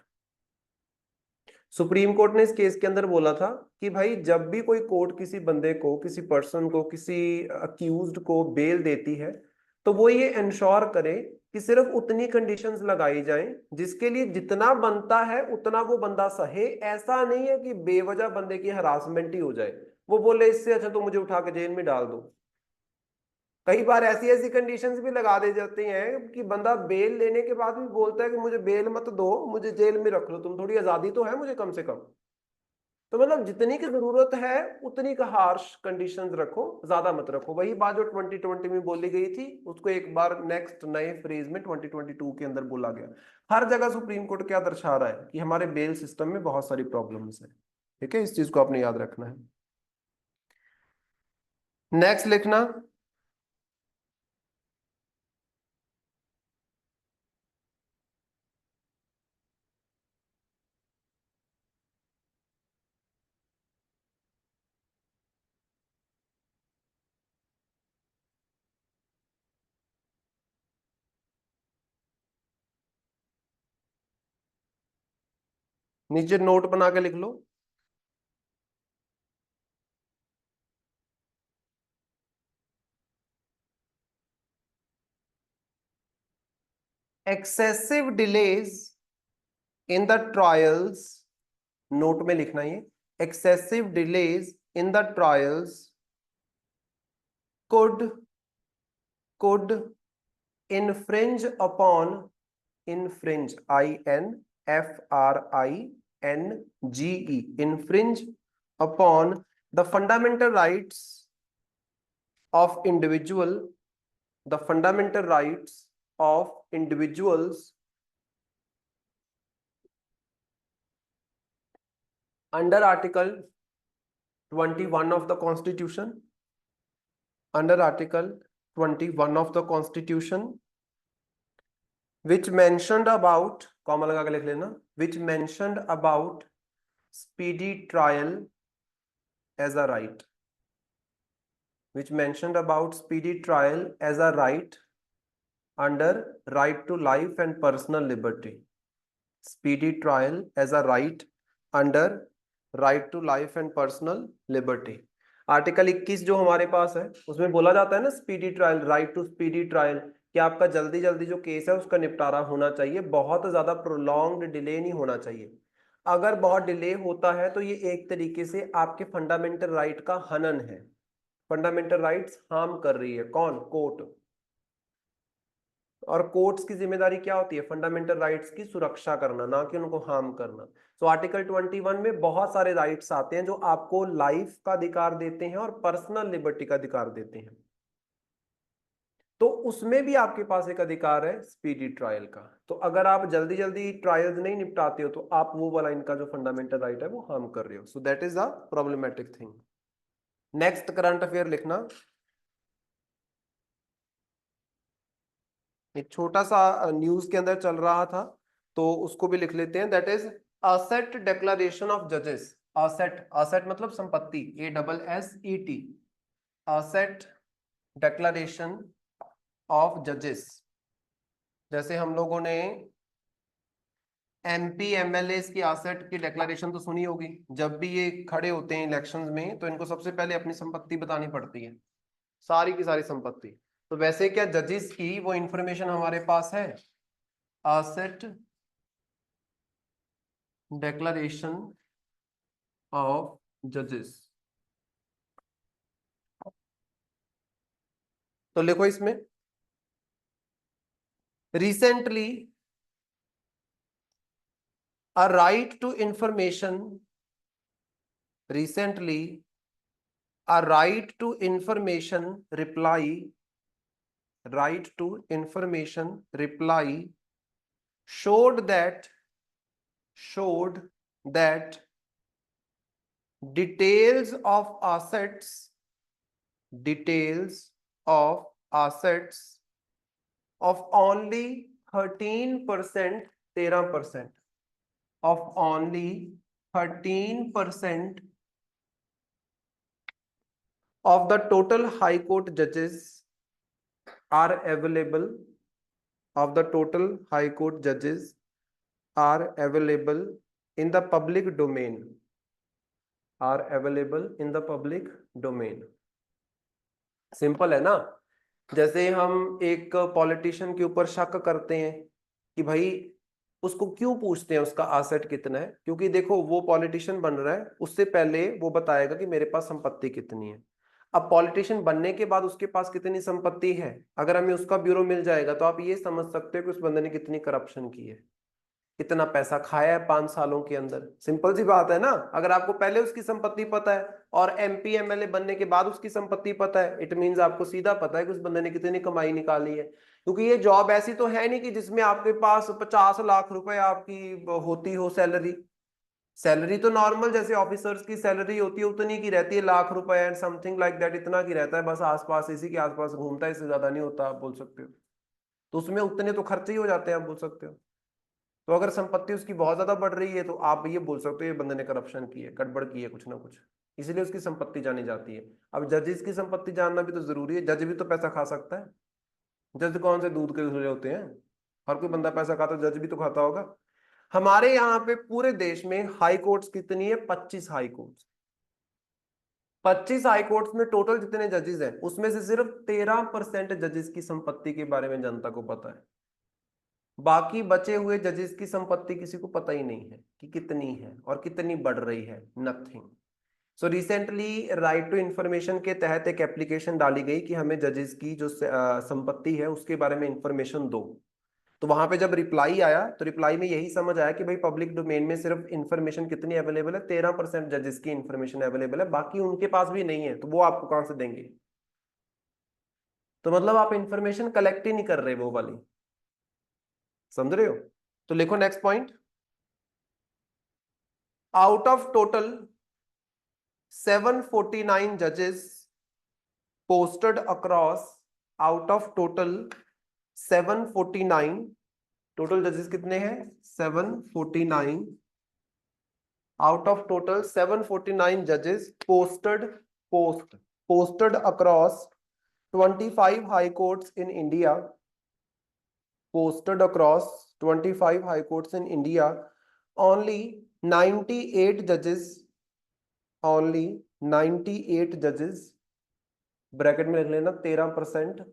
Supreme court ने इस case के अंदर बोला था कि भाई जब भी कोई कोर्ट किसी बंदे को, किसी पर्सन को, किसी अक्यूज्ड को बेल देती है तो वो ये इंश्योर करे कि सिर्फ उतनी कंडीशंस लगाई जाएं जिसके लिए जितना बनता है उतना वो बंदा सहे। ऐसा नहीं है कि बेवजह बंदे की हरासमेंट ही हो जाए, वो बोले इससे अच्छा तो मुझे उठा के जेल में डाल दो। कई बार ऐसी ऐसी कंडीशंस भी लगा दे जाते हैं कि बंदा बेल लेने के बाद भी बोलता है कि मुझे बेल मत दो, मुझे जेल में रख लो, तुम थोड़ी आजादी तो है मुझे कम से कम। तो मतलब जितनी की जरूरत है उतनी का हार्श कंडीशंस रखो, ज्यादा मत रखो। वही बात जो 2020 में बोली गई थी उसको एक बार नेक्स्ट नए फ्रेज में 2022 के अंदर बोला गया। हर जगह सुप्रीम कोर्ट क्या दर्शा रहा है कि हमारे बेल सिस्टम में बहुत सारी प्रॉब्लम्स है। ठीक है, इस चीज को आपने याद रखना है। नेक्स्ट लिखना, नीचे नोट बना के लिख लो। Excessive delays in the trials, note में लिखना ये, excessive delays in the trials could infringe upon, infringe, INFRINGE, infringe upon the fundamental rights of individual, the fundamental rights of individuals under Article 21 of the Constitution, under Article 21 of the Constitution, which mentioned about, comma लगा के लिख लेना, which mentioned about speedy trial as a right, which mentioned about speedy trial as a right under right to life and personal liberty, speedy trial as a right under right to life and personal liberty। Article 21 जो हमारे पास है उसमें बोला जाता है ना speedy trial, right to speedy trial, कि आपका जल्दी जल्दी जो केस है उसका निपटारा होना चाहिए, बहुत ज्यादा प्रोलॉन्ग्ड डिले नहीं होना चाहिए। अगर बहुत डिले होता है तो ये एक तरीके से आपके फंडामेंटल राइट का हनन है। फंडामेंटल राइट्स हार्म कर रही है कौन? कोर्ट। और कोर्ट्स की जिम्मेदारी क्या होती है? फंडामेंटल राइट्स की सुरक्षा करना, ना कि उनको हार्म करना। सो आर्टिकल 21 में बहुत सारे राइट्स आते हैं जो आपको लाइफ का अधिकार देते हैं और पर्सनल लिबर्टी का अधिकार देते हैं। तो उसमें भी आपके पास एक अधिकार है स्पीडी ट्रायल का। तो अगर आप जल्दी जल्दी ट्रायल्स नहीं निपटाते हो तो आप वो वाला इनका जो फंडामेंटल राइट है वो हार्म कर रहे हो। सो that is a problematic thing. Next current affair लिखना, एक छोटा सा न्यूज के अंदर चल रहा था तो उसको भी लिख लेते हैं। That is asset declaration of जजेस। असेट, असेट मतलब संपत्ति, ASSET, असेट डिक्लेरेशन ऑफ जजेस। जैसे हम लोगों ने MP MLA की असेट की डिक्लेरेशन तो सुनी होगी, जब भी ये खड़े होते हैं इलेक्शंस में तो इनको सबसे पहले अपनी संपत्ति बतानी पड़ती है, सारी की सारी संपत्ति। तो वैसे क्या जजेस की वो इंफॉर्मेशन हमारे पास है? Asset declaration of judges। तो लिखो इसमें, recently a right to information, recently a right to information reply, right to information reply showed that, showed that details of assets, details of assets of only 13%, 13%, of only 13% of the total high court judges are available, of the total high court judges are available in the public domain, are available in the public domain। Simple है ना। जैसे हम एक politician के ऊपर शक करते हैं कि भाई उसको क्यों पूछते हैं उसका एसेट कितना है, क्योंकि देखो वो पॉलिटिशियन बन रहा है, उससे पहले वो बताएगा कि मेरे पास संपत्ति कितनी है। अब पॉलिटिशियन बनने के बाद उसके पास कितनी संपत्ति है, अगर हमें उसका ब्यूरो मिल जाएगा तो आप ये समझ सकते हो कि उस बंदे ने कितनी करप्शन की है, कितना पैसा खाया है 5 सालों के अंदर। सिंपल सी बात है ना। अगर आपको पहले उसकी संपत्ति पता है और एमपी एमएलए बनने के बाद उसकी संपत्ति पता है, इट मींस आपको सीधा पता है कि उस बंदे ने कितनी कमाई निकाली है। क्योंकि ये जॉब ऐसी तो है नहीं कि जिसमें आपके पास 50 लाख रुपए आपकी होती हो सैलरी। सैलरी तो नॉर्मल जैसे ऑफिसर्स की सैलरी होती है उतनी की रहती है, लाख रुपए एंड समथिंग लाइक दैट, इतना की रहता है, बस आसपास इसी के आसपास घूमता है, इससे ज्यादा नहीं होता आप बोल सकते हो। तो उसमें उतने तो खर्चे ही हो जाते हैं आप बोल सकते हो। तो अगर संपत्ति उसकी बहुत ज्यादा बढ़ रही है तो आप ये बोल सकते हो ये बंदे ने करप्शन की है, गड़बड़ की है कुछ ना कुछ, इसलिए उसकी संपत्ति जानी जाती है। अब जजेस की संपत्ति जानना भी तो जरूरी है, जज भी तो पैसा खा सकता है। जज कौन से दूध के धुले होते हैं, हर कोई बंदा पैसा खाता, जज भी तो खाता होगा। हमारे यहाँ पे पूरे देश में हाई कोर्ट्स कितनी है, 25 हाई कोर्ट्स। 25 हाई कोर्ट्स में टोटल जितने जजेस हैं उसमें से सिर्फ 13% जजेस की संपत्ति के बारे में जनता को पता है। बाकी बचे हुए जजेस की संपत्ति किसी को पता ही नहीं है कि कितनी है और कितनी बढ़ रही है, nothing. So recently right to information के तहत एक एप्लीकेशन डाली गई कि हमें जजेस की जो संपत्ति है उसके बारे में इंफॉर्मेशन दो। तो वहां पे जब रिप्लाई आया तो रिप्लाई में यही समझ आया कि भाई पब्लिक डोमेन में सिर्फ इंफॉर्मेशन कितनी अवेलेबल है, 13% जजेस की इंफॉर्मेशन अवेलेबल है, बाकी उनके पास भी नहीं है, तो वो आपको कहां से देंगे। तो मतलब आप इंफॉर्मेशन कलेक्ट ही नहीं कर रहे वो वाली, समझ रहे हो। तो लिखो next point, out of total 749 जजेस posted across, out of total 749, total जजेस कितने हैं 749, आउट ऑफ टोटल 749 जजेस posted across 25 high courts in India, posted across 25 high courts in India, only 98 judges, only 98 judges, bracket में लिख लेना 13%,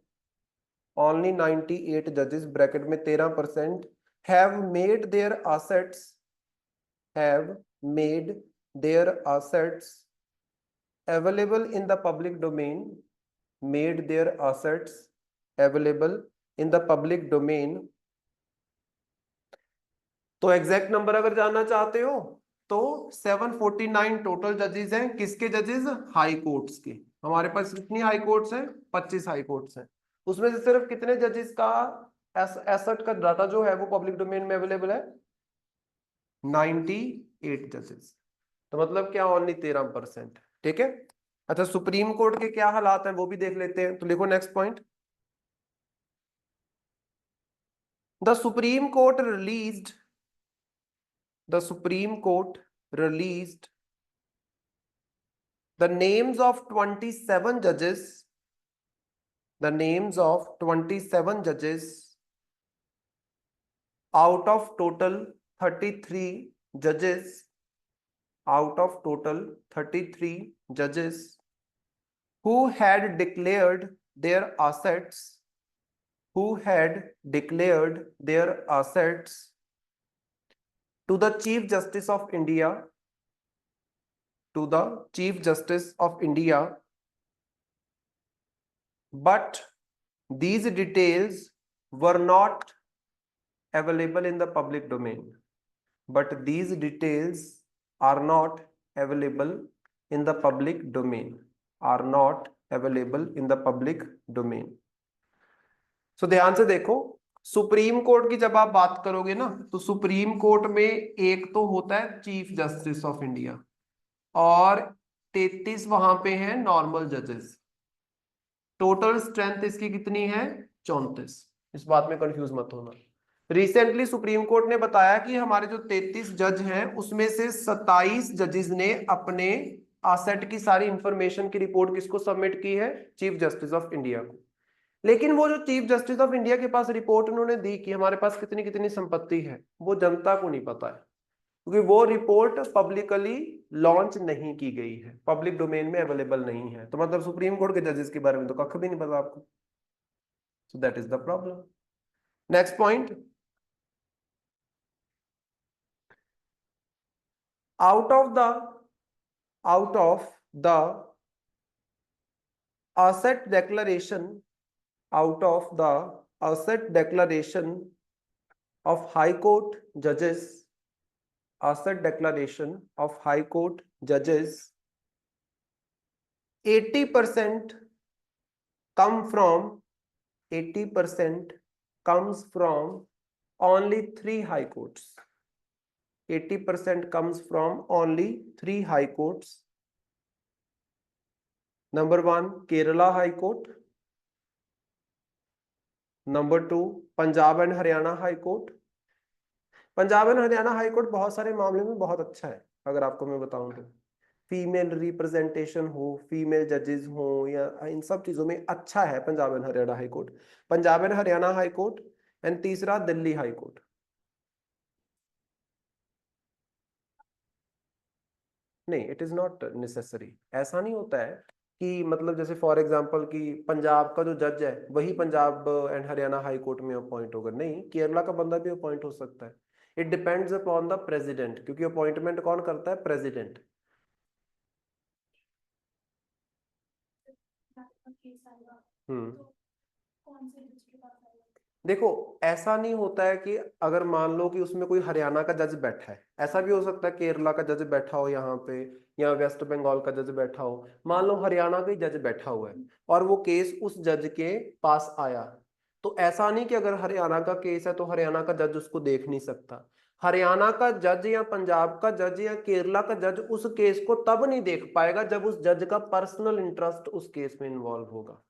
only 98 judges bracket में 13% have made their assets, have made their assets available in the public domain, made their assets available in the public domain। तो exact number अगर जानना चाहते हो तो 749 टोटल जजेस हैं, किसके जजेस, हाई कोर्ट्स के। हमारे पास कितनी हाई कोर्ट्स हैं, 25 हाई कोर्ट्स हैं। उसमें से सिर्फ कितने जजेस का एसेट का डाटा जो है वो पब्लिक डोमेन में अवेलेबल है, 98 जजेस। तो मतलब क्या, ओनली 13%। ठीक है। अच्छा सुप्रीम कोर्ट के क्या हालात हैं वो भी देख लेते हैं। तो लिखो next point, the supreme court released, the Supreme Court released the names of 27 judges, the names of 27 judges out of total 33 judges, out of total 33 judges who had declared their assets, who had declared their assets to the Chief Justice of India, to the Chief Justice of India, but these details were not available in the public domain, but these details are not available in the public domain, are not available in the public domain। So ध्यान से देखो, supreme court की जब आप बात करोगे ना तो सुप्रीम कोर्ट में एक तो होता है चीफ जस्टिस ऑफ इंडिया और 33 वहां पे हैं नॉर्मल जजेस। टोटल स्ट्रेंथ इसकी कितनी है, 34। इस बात में कंफ्यूज मत होना। रिसेंटली सुप्रीम कोर्ट ने बताया कि हमारे जो 33 जज हैं उसमें से 27 जजेस ने अपने असेट की सारी इंफॉर्मेशन की रिपोर्ट किसको सबमिट की है, चीफ जस्टिस ऑफ इंडिया को। लेकिन वो जो चीफ जस्टिस ऑफ इंडिया के पास रिपोर्ट उन्होंने दी कि हमारे पास कितनी कितनी संपत्ति है, वो जनता को नहीं पता है, क्योंकि वो रिपोर्ट पब्लिकली लॉन्च नहीं की गई है, पब्लिक डोमेन में अवेलेबल नहीं है। तो मतलब सुप्रीम कोर्ट के जजेस के बारे में तो कख भी नहीं पता आपको। सो that is the problem. Next point, out of the asset declaration out of the asset declaration of high court judges, asset declaration of high court judges, 80% come from 80% comes from only 3 high courts. 80% comes from only 3 high courts. Number 1 Kerala High Court, number 2 Punjab and Haryana high court. Punjab and Haryana high court बहुत सारे मामले में बहुत अच्छा है, अगर आपको मैं बताऊं तो फीमेल रिप्रेजेंटेशन हो, फीमेल जजेस हो, या इन सब चीजों में अच्छा है Punjab and Haryana high court. Punjab and Haryana high court and तीसरा दिल्ली हाई कोर्ट। नहीं, इट इज नॉट नेसेसरी। ऐसा नहीं होता है कि मतलब जैसे फॉर एग्जांपल कि पंजाब का जो जज है वही Punjab and Haryana high court में अपॉइंट होगा, नहीं, केरला का बंदा भी अपॉइंट हो सकता है। It depends upon the president, क्योंकि अपॉइंटमेंट कौन करता है? प्रेसिडेंट। हम्म, देखो ऐसा नहीं होता है कि अगर मान लो कि उसमें कोई हरियाणा का जज बैठा है, ऐसा भी हो सकता है केरला का जज बैठा हो यहाँ पे, या वेस्ट बंगाल का जज बैठा हो। मान लो हरियाणा का ही जज बैठा हुआ है और वो केस उस जज के पास आया, तो ऐसा नहीं कि अगर हरियाणा का केस है तो हरियाणा का जज उसको देख नहीं सकता। हरियाणा का जज या पंजाब का जज या केरला का जज उस केस को तब नहीं देख पाएगा जब उस जज का पर्सनल इंटरेस्ट उस केस में इन्वॉल्व होगा।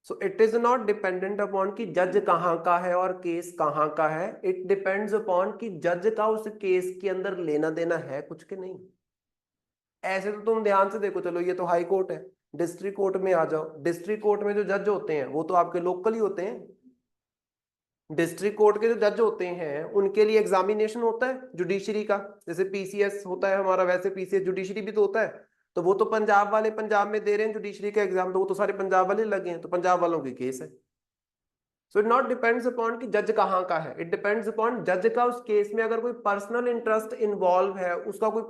So it is not dependent upon कि जज कहाँ का है और केस कहाँ का है, इट डिपेंड्स अपॉन कि जज का उस केस के अंदर लेना देना है कुछ के नहीं। ऐसे तो तुम ध्यान से देखो, चलो ये तो हाई कोर्ट है, डिस्ट्रिक्ट कोर्ट में आ जाओ, डिस्ट्रिक्ट कोर्ट में जो जज होते हैं वो तो आपके लोकल ही होते हैं। डिस्ट्रिक्ट कोर्ट के जो जज होते हैं उनके लिए एग्जामिनेशन होता है जुडिशरी का, जैसे पीसीएस होता है हमारा, वैसे पीसीएस जुडिशरी भी तो होता है। तो वो तो पंजाब वाले पंजाब में दे रहे हैं जुडिशरी का एग्जाम, तो वो तो सारे पंजाब वाले लगे हैं, तो पंजाब वालों की केस है। So it not depends upon कि जज कहाँ का है, इट डिपेंड्स अपॉन जज का उस केस में अगर कोई पर्सनल इंटरेस्ट इन्वॉल्व है, उसका कोई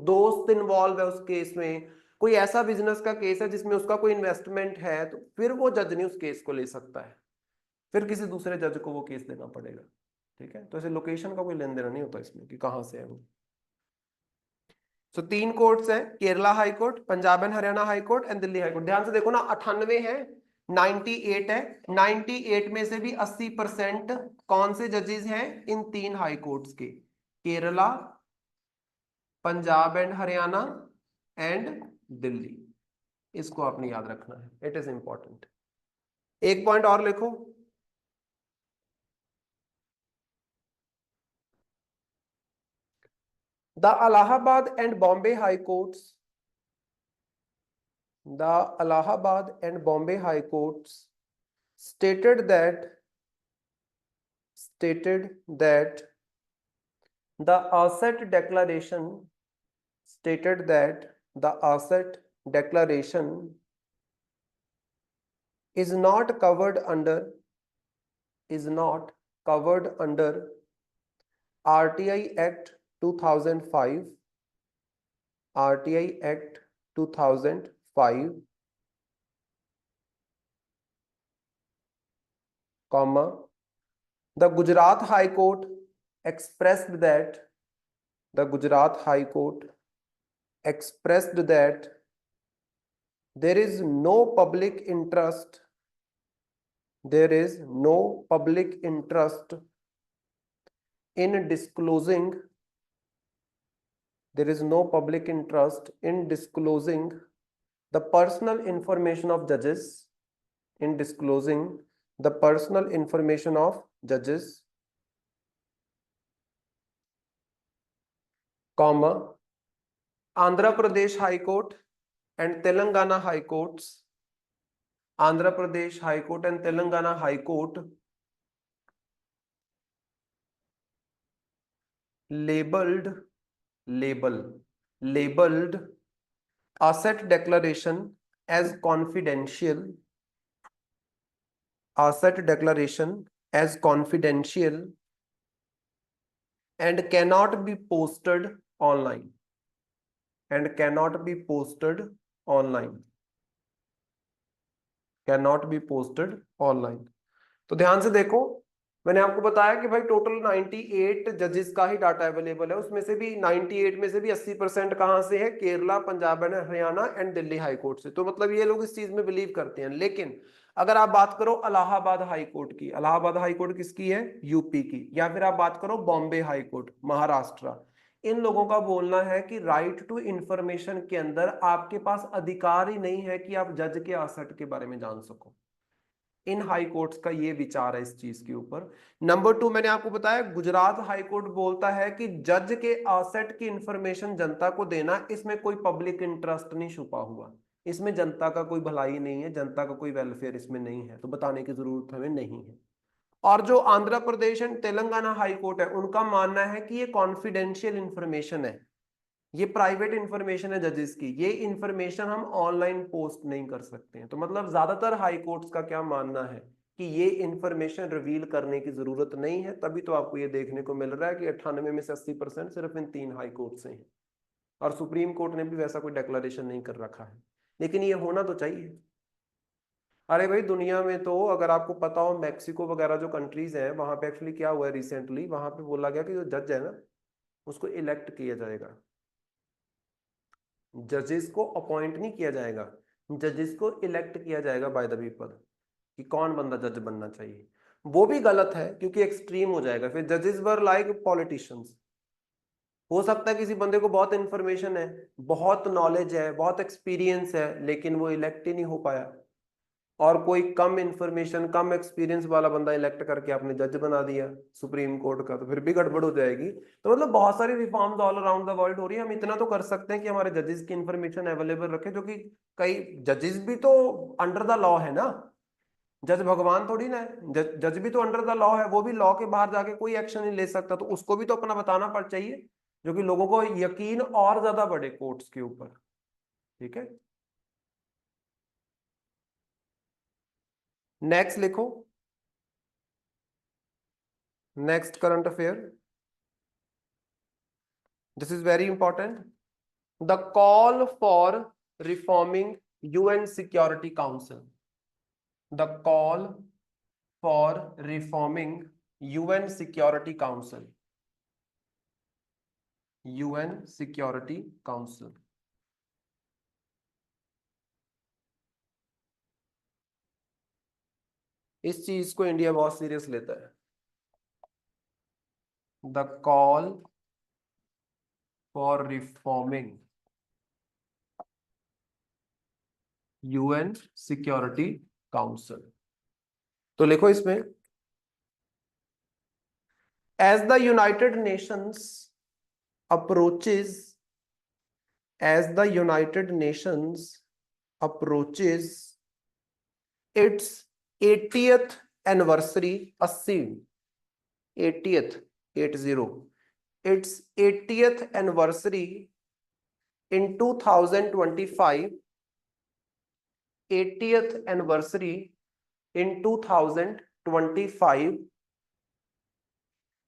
दोस्त इन्वॉल्व है उस केस में, कोई ऐसा बिजनेस का केस है जिसमें उसका कोई इन्वेस्टमेंट है, तो फिर वो जज नहीं उस केस को ले सकता है, फिर किसी दूसरे जज को वो केस देना पड़ेगा। ठीक है, तो ऐसे लोकेशन का कोई लेन देना नहीं होता इसमें कि कहाँ से है वो। सो 3 कोर्ट्स हैं, Kerala high court, Punjab and Haryana high court and Delhi high court. ध्यान से देखो ना, 98 है, 98 है, 98 में से भी 80% कौन से जजेस हैं? इन 3 हाई कोर्ट्स के, केरला, पंजाब एंड हरियाणा एंड दिल्ली। इसको आपने याद रखना है, इट इज इंपॉर्टेंट। एक पॉइंट और लिखो, the Allahabad and Bombay High Courts, the Allahabad and Bombay High Courts stated that the asset declaration stated that the asset declaration is not covered under RTI Act 2005, RTI Act 2005, comma, the Gujarat High Court expressed that the Gujarat High Court expressed that there is no public interest, there is no public interest in disclosing, there is no public interest in disclosing the personal information of judges, in disclosing the personal information of judges, comma, Andhra Pradesh High Court and Telangana High Courts, Andhra Pradesh High Court and Telangana High Court labeled asset declaration as confidential, and cannot be posted online, तो ध्यान से देखो, मैंने आपको बताया कि भाई total 98 जजेस का ही डाटा अवेलेबल है, उसमें से भी 98 में से भी 80% कहां से है, Kerala, Punjab and Haryana and Delhi high court से। तो मतलब ये लोग इस चीज में बिलीव करते हैं। लेकिन अगर आप बात करो इलाहाबाद हाई कोर्ट की, इलाहाबाद हाई कोर्ट किसकी है, यूपी की, या फिर आप बात करो बॉम्बे हाई कोर्ट, महाराष्ट्र, इन लोगों का बोलना है कि राइट टू इंफॉर्मेशन के अंदर आपके पास अधिकार ही नहीं है कि आप जज के असट के बारे में जान सको। इन हाई कोर्ट्स का ये विचार है इस चीज के ऊपर। नंबर 2, मैंने आपको बताया गुजरात हाई कोर्ट बोलता है कि जज के असेट की इंफॉर्मेशन जनता को देना, इसमें कोई पब्लिक इंटरेस्ट नहीं छुपा हुआ, इसमें जनता का कोई भलाई नहीं है, जनता का कोई वेलफेयर इसमें नहीं है, तो बताने की जरूरत हमें नहीं है। और जो Andhra Pradesh and Telangana high court है, उनका मानना है कि ये कॉन्फिडेंशियल इंफॉर्मेशन है, ये प्राइवेट इंफॉर्मेशन है जजेस की, ये इंफॉर्मेशन हम ऑनलाइन पोस्ट नहीं कर सकते हैं। तो मतलब ज्यादातर हाई कोर्ट्स का क्या मानना है कि ये इंफॉर्मेशन रिवील करने की जरूरत नहीं है। तभी तो आपको ये देखने को मिल रहा है कि 98 में से 80% सिर्फ इन 3 हाई कोर्ट से हैं, और सुप्रीम कोर्ट ने भी वैसा कोई डिक्लेरेशन नहीं कर रखा है। लेकिन ये होना तो चाहिए। अरे भाई दुनिया में तो अगर आपको पता हो, मैक्सिको वगैरह जो कंट्रीज हैं, वहां पे एक्चुअली क्या हुआ है रिसेंटली, वहां पे बोला गया कि जो जज है ना, उसको इलेक्ट किया जाएगा, जजेस को अपॉइंट नहीं किया जाएगा, जजेस को इलेक्ट किया जाएगा बाय द पीपल, कि कौन बंदा जज बनना चाहिए। वो भी गलत है क्योंकि एक्सट्रीम हो जाएगा, फिर जजेस वर लाइक पॉलिटिशियंस। हो सकता है किसी बंदे को बहुत इंफॉर्मेशन है, बहुत नॉलेज है, बहुत एक्सपीरियंस है, लेकिन वो इलेक्ट ही नहीं हो पाया, और कोई कम इंफॉर्मेशन कम एक्सपीरियंस वाला बंदा इलेक्ट करके आपने जज बना दिया सुप्रीम कोर्ट का, तो फिर भी गड़बड़ हो जाएगी। तो मतलब बहुत सारी reforms all around the world हो रही है। हम इतना तो कर सकते हैं कि हमारे जजेस की इंफॉर्मेशन अवेलेबल रखें, जो कि कई जजेस भी तो अंडर द लॉ है ना, जज भगवान थोड़ी ना है, जज भी तो अंडर द लॉ है, वो भी लॉ के बाहर जाके कोई एक्शन नहीं ले सकता, तो उसको भी तो अपना बताना पड़ चाहिए, जो कि लोगों को यकीन और ज्यादा बढ़े कोर्ट्स के ऊपर। ठीक है, नेक्स्ट लिखो, next current affair, this is very important, the call for reforming UN security council, the call for reforming UN security council, UN security council. इस चीज को इंडिया बहुत सीरियस लेता है, the call for reforming UN security council. तो लिखो इसमें, as the United Nations approaches, as the United Nations approaches its 80th anniversary, 80th, 80, its 80th anniversary in 2025, 80th anniversary in 2025,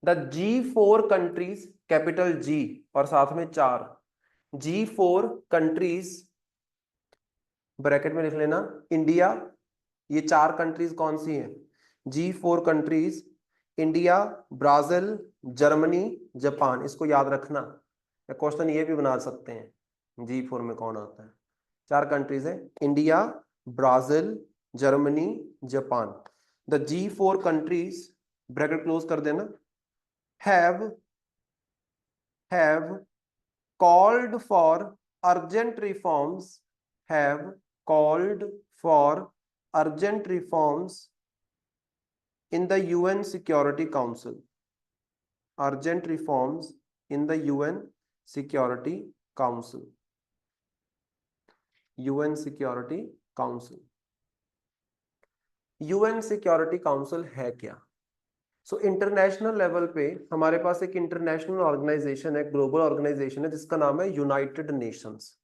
the G4 countries, capital G और साथ में 4, G4 countries, bracket में लिख लेना India, ये 4 कंट्रीज कौन सी हैं, G4 countries, India, Brazil, Germany, Japan. इसको याद रखना, क्वेश्चन ये भी बना सकते हैं G4 में कौन आता है। 4 कंट्रीज है, India, Brazil, Germany, Japan. The G4 countries, bracket close कर देना, have called for urgent reforms, have called for urgent reforms in the UN Security Council, urgent reforms in the UN Security Council, UN Security Council। UN security council है क्या? So international level पे हमारे पास एक international organisation है, global organisation है, जिसका नाम है यूनाइटेड नेशंस।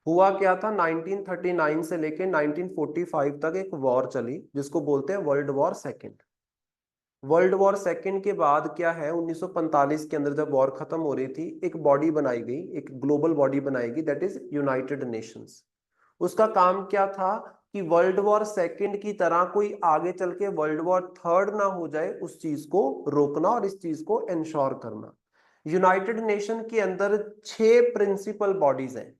हुआ क्या था, 1939 से लेके 1945 तक एक वॉर चली जिसको बोलते हैं world war second. World war second के बाद क्या है, 1945 के अंदर जब वॉर खत्म हो रही थी, एक बॉडी बनाई गई, एक ग्लोबल बॉडी बनाई गई, दैट इज यूनाइटेड नेशंस। उसका काम क्या था कि वर्ल्ड वॉर सेकेंड की तरह कोई आगे चल के वर्ल्ड वॉर थर्ड ना हो जाए, उस चीज को रोकना और इस चीज को इंश्योर करना। यूनाइटेड नेशन के अंदर 6 प्रिंसिपल बॉडीज हैं,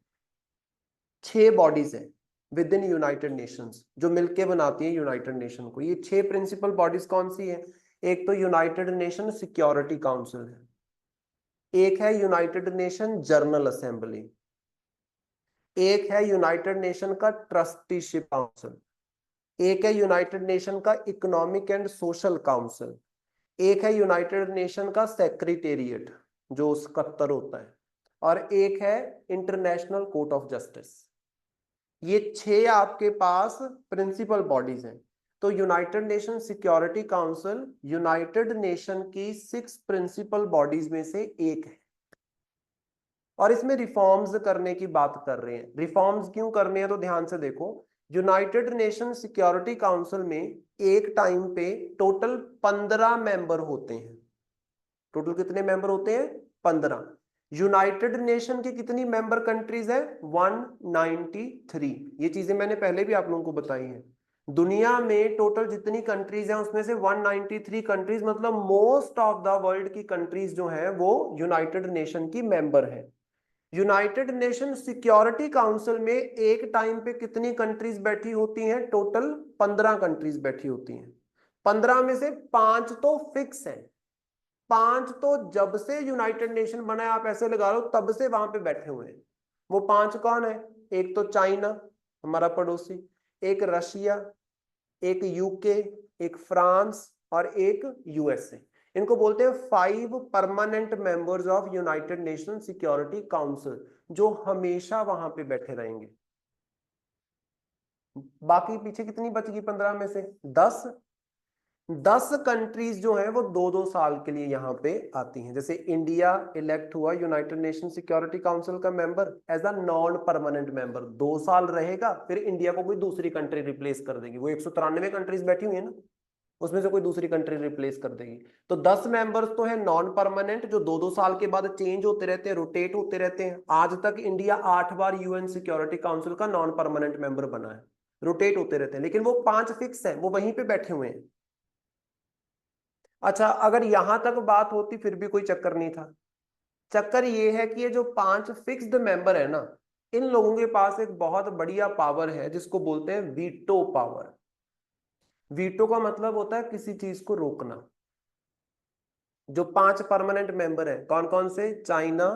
6 बॉडीज हैं विद इन यूनाइटेड नेशंस जो मिलके बनाती है यूनाइटेड नेशन को। ये 6 प्रिंसिपल बॉडीज कौन सी है? एक तो यूनाइटेड नेशन सिक्योरिटी काउंसिल है, एक है यूनाइटेड नेशन जनरल असेंबली, एक है यूनाइटेड नेशन का ट्रस्टीशिप काउंसिल, एक है यूनाइटेड नेशन का इकोनॉमिक एंड सोशल काउंसिल, एक है यूनाइटेड नेशन का सेक्रेटेरिएट जो स्कत्तर होता है, और एक है इंटरनेशनल कोर्ट ऑफ जस्टिस। ये 6 आपके पास प्रिंसिपल बॉडीज हैं। तो United Nation Security council United nation की 6 प्रिंसिपल बॉडीज में से एक है, और इसमें रिफॉर्म्स करने की बात कर रहे हैं। रिफॉर्म्स क्यों करने हैं तो ध्यान से देखो, यूनाइटेड नेशन सिक्योरिटी काउंसिल में एक टाइम पे टोटल 15 मेंबर होते हैं। टोटल कितने मेंबर होते हैं? 15। यूनाइटेड नेशन की कितनी मेंबर कंट्रीज है? 193। ये चीजें मैंने पहले भी आप लोगों को बताई हैं। दुनिया में टोटल जितनी कंट्रीज हैं उसमें से 193 कंट्रीज, मतलब मोस्ट ऑफ द वर्ल्ड की कंट्रीज जो है वो यूनाइटेड नेशन की मेंबर है। यूनाइटेड नेशन सिक्योरिटी काउंसिल में एक टाइम पे कितनी कंट्रीज बैठी होती हैं? टोटल 15 कंट्रीज बैठी होती हैं। 15 में से 5 तो फिक्स हैं, 5 तो जब से यूनाइटेड नेशन बना है, आप ऐसे लगा लो तब से वहां पे बैठे हुए हैं। वो 5 कौन है? एक तो चाइना हमारा पड़ोसी, एक रशिया, एक यूके, एक फ्रांस और एक यूएसए। इनको बोलते हैं 5 permanent members of United Nation Security council, जो हमेशा वहां पे बैठे रहेंगे। बाकी पीछे कितनी बच गई 15 में से? 10। 10 कंट्रीज जो हैं वो 2-2 साल के लिए यहाँ पे आती हैं। जैसे इंडिया इलेक्ट हुआ यूनाइटेड नेशन सिक्योरिटी काउंसिल का member as a non permanent member, 2 साल रहेगा, फिर इंडिया को कोई दूसरी कंट्री रिप्लेस कर देगी। वो 193 कंट्रीज बैठी हुई है ना, उसमें से कोई दूसरी कंट्री रिप्लेस कर देगी। तो 10 मेंबर्स तो है नॉन परमानेंट, जो 2-2 साल के बाद चेंज होते रहते हैं, रोटेट होते रहते हैं। आज तक इंडिया 8 बार यूएन सिक्योरिटी काउंसिल का नॉन परमानेंट मेंबर बना है, रोटेट होते रहते हैं, लेकिन वो 5 फिक्स है, वो वहीं पे बैठे हुए हैं। अच्छा, अगर यहां तक बात होती फिर भी कोई चक्कर नहीं था। चक्कर ये है कि ये जो 5 फिक्स्ड मेंबर है ना, इन लोगों के पास एक बहुत बढ़िया पावर है जिसको बोलते हैं वीटो पावर। वीटो का मतलब होता है किसी चीज को रोकना। जो 5 परमानेंट मेंबर है कौन कौन से? China,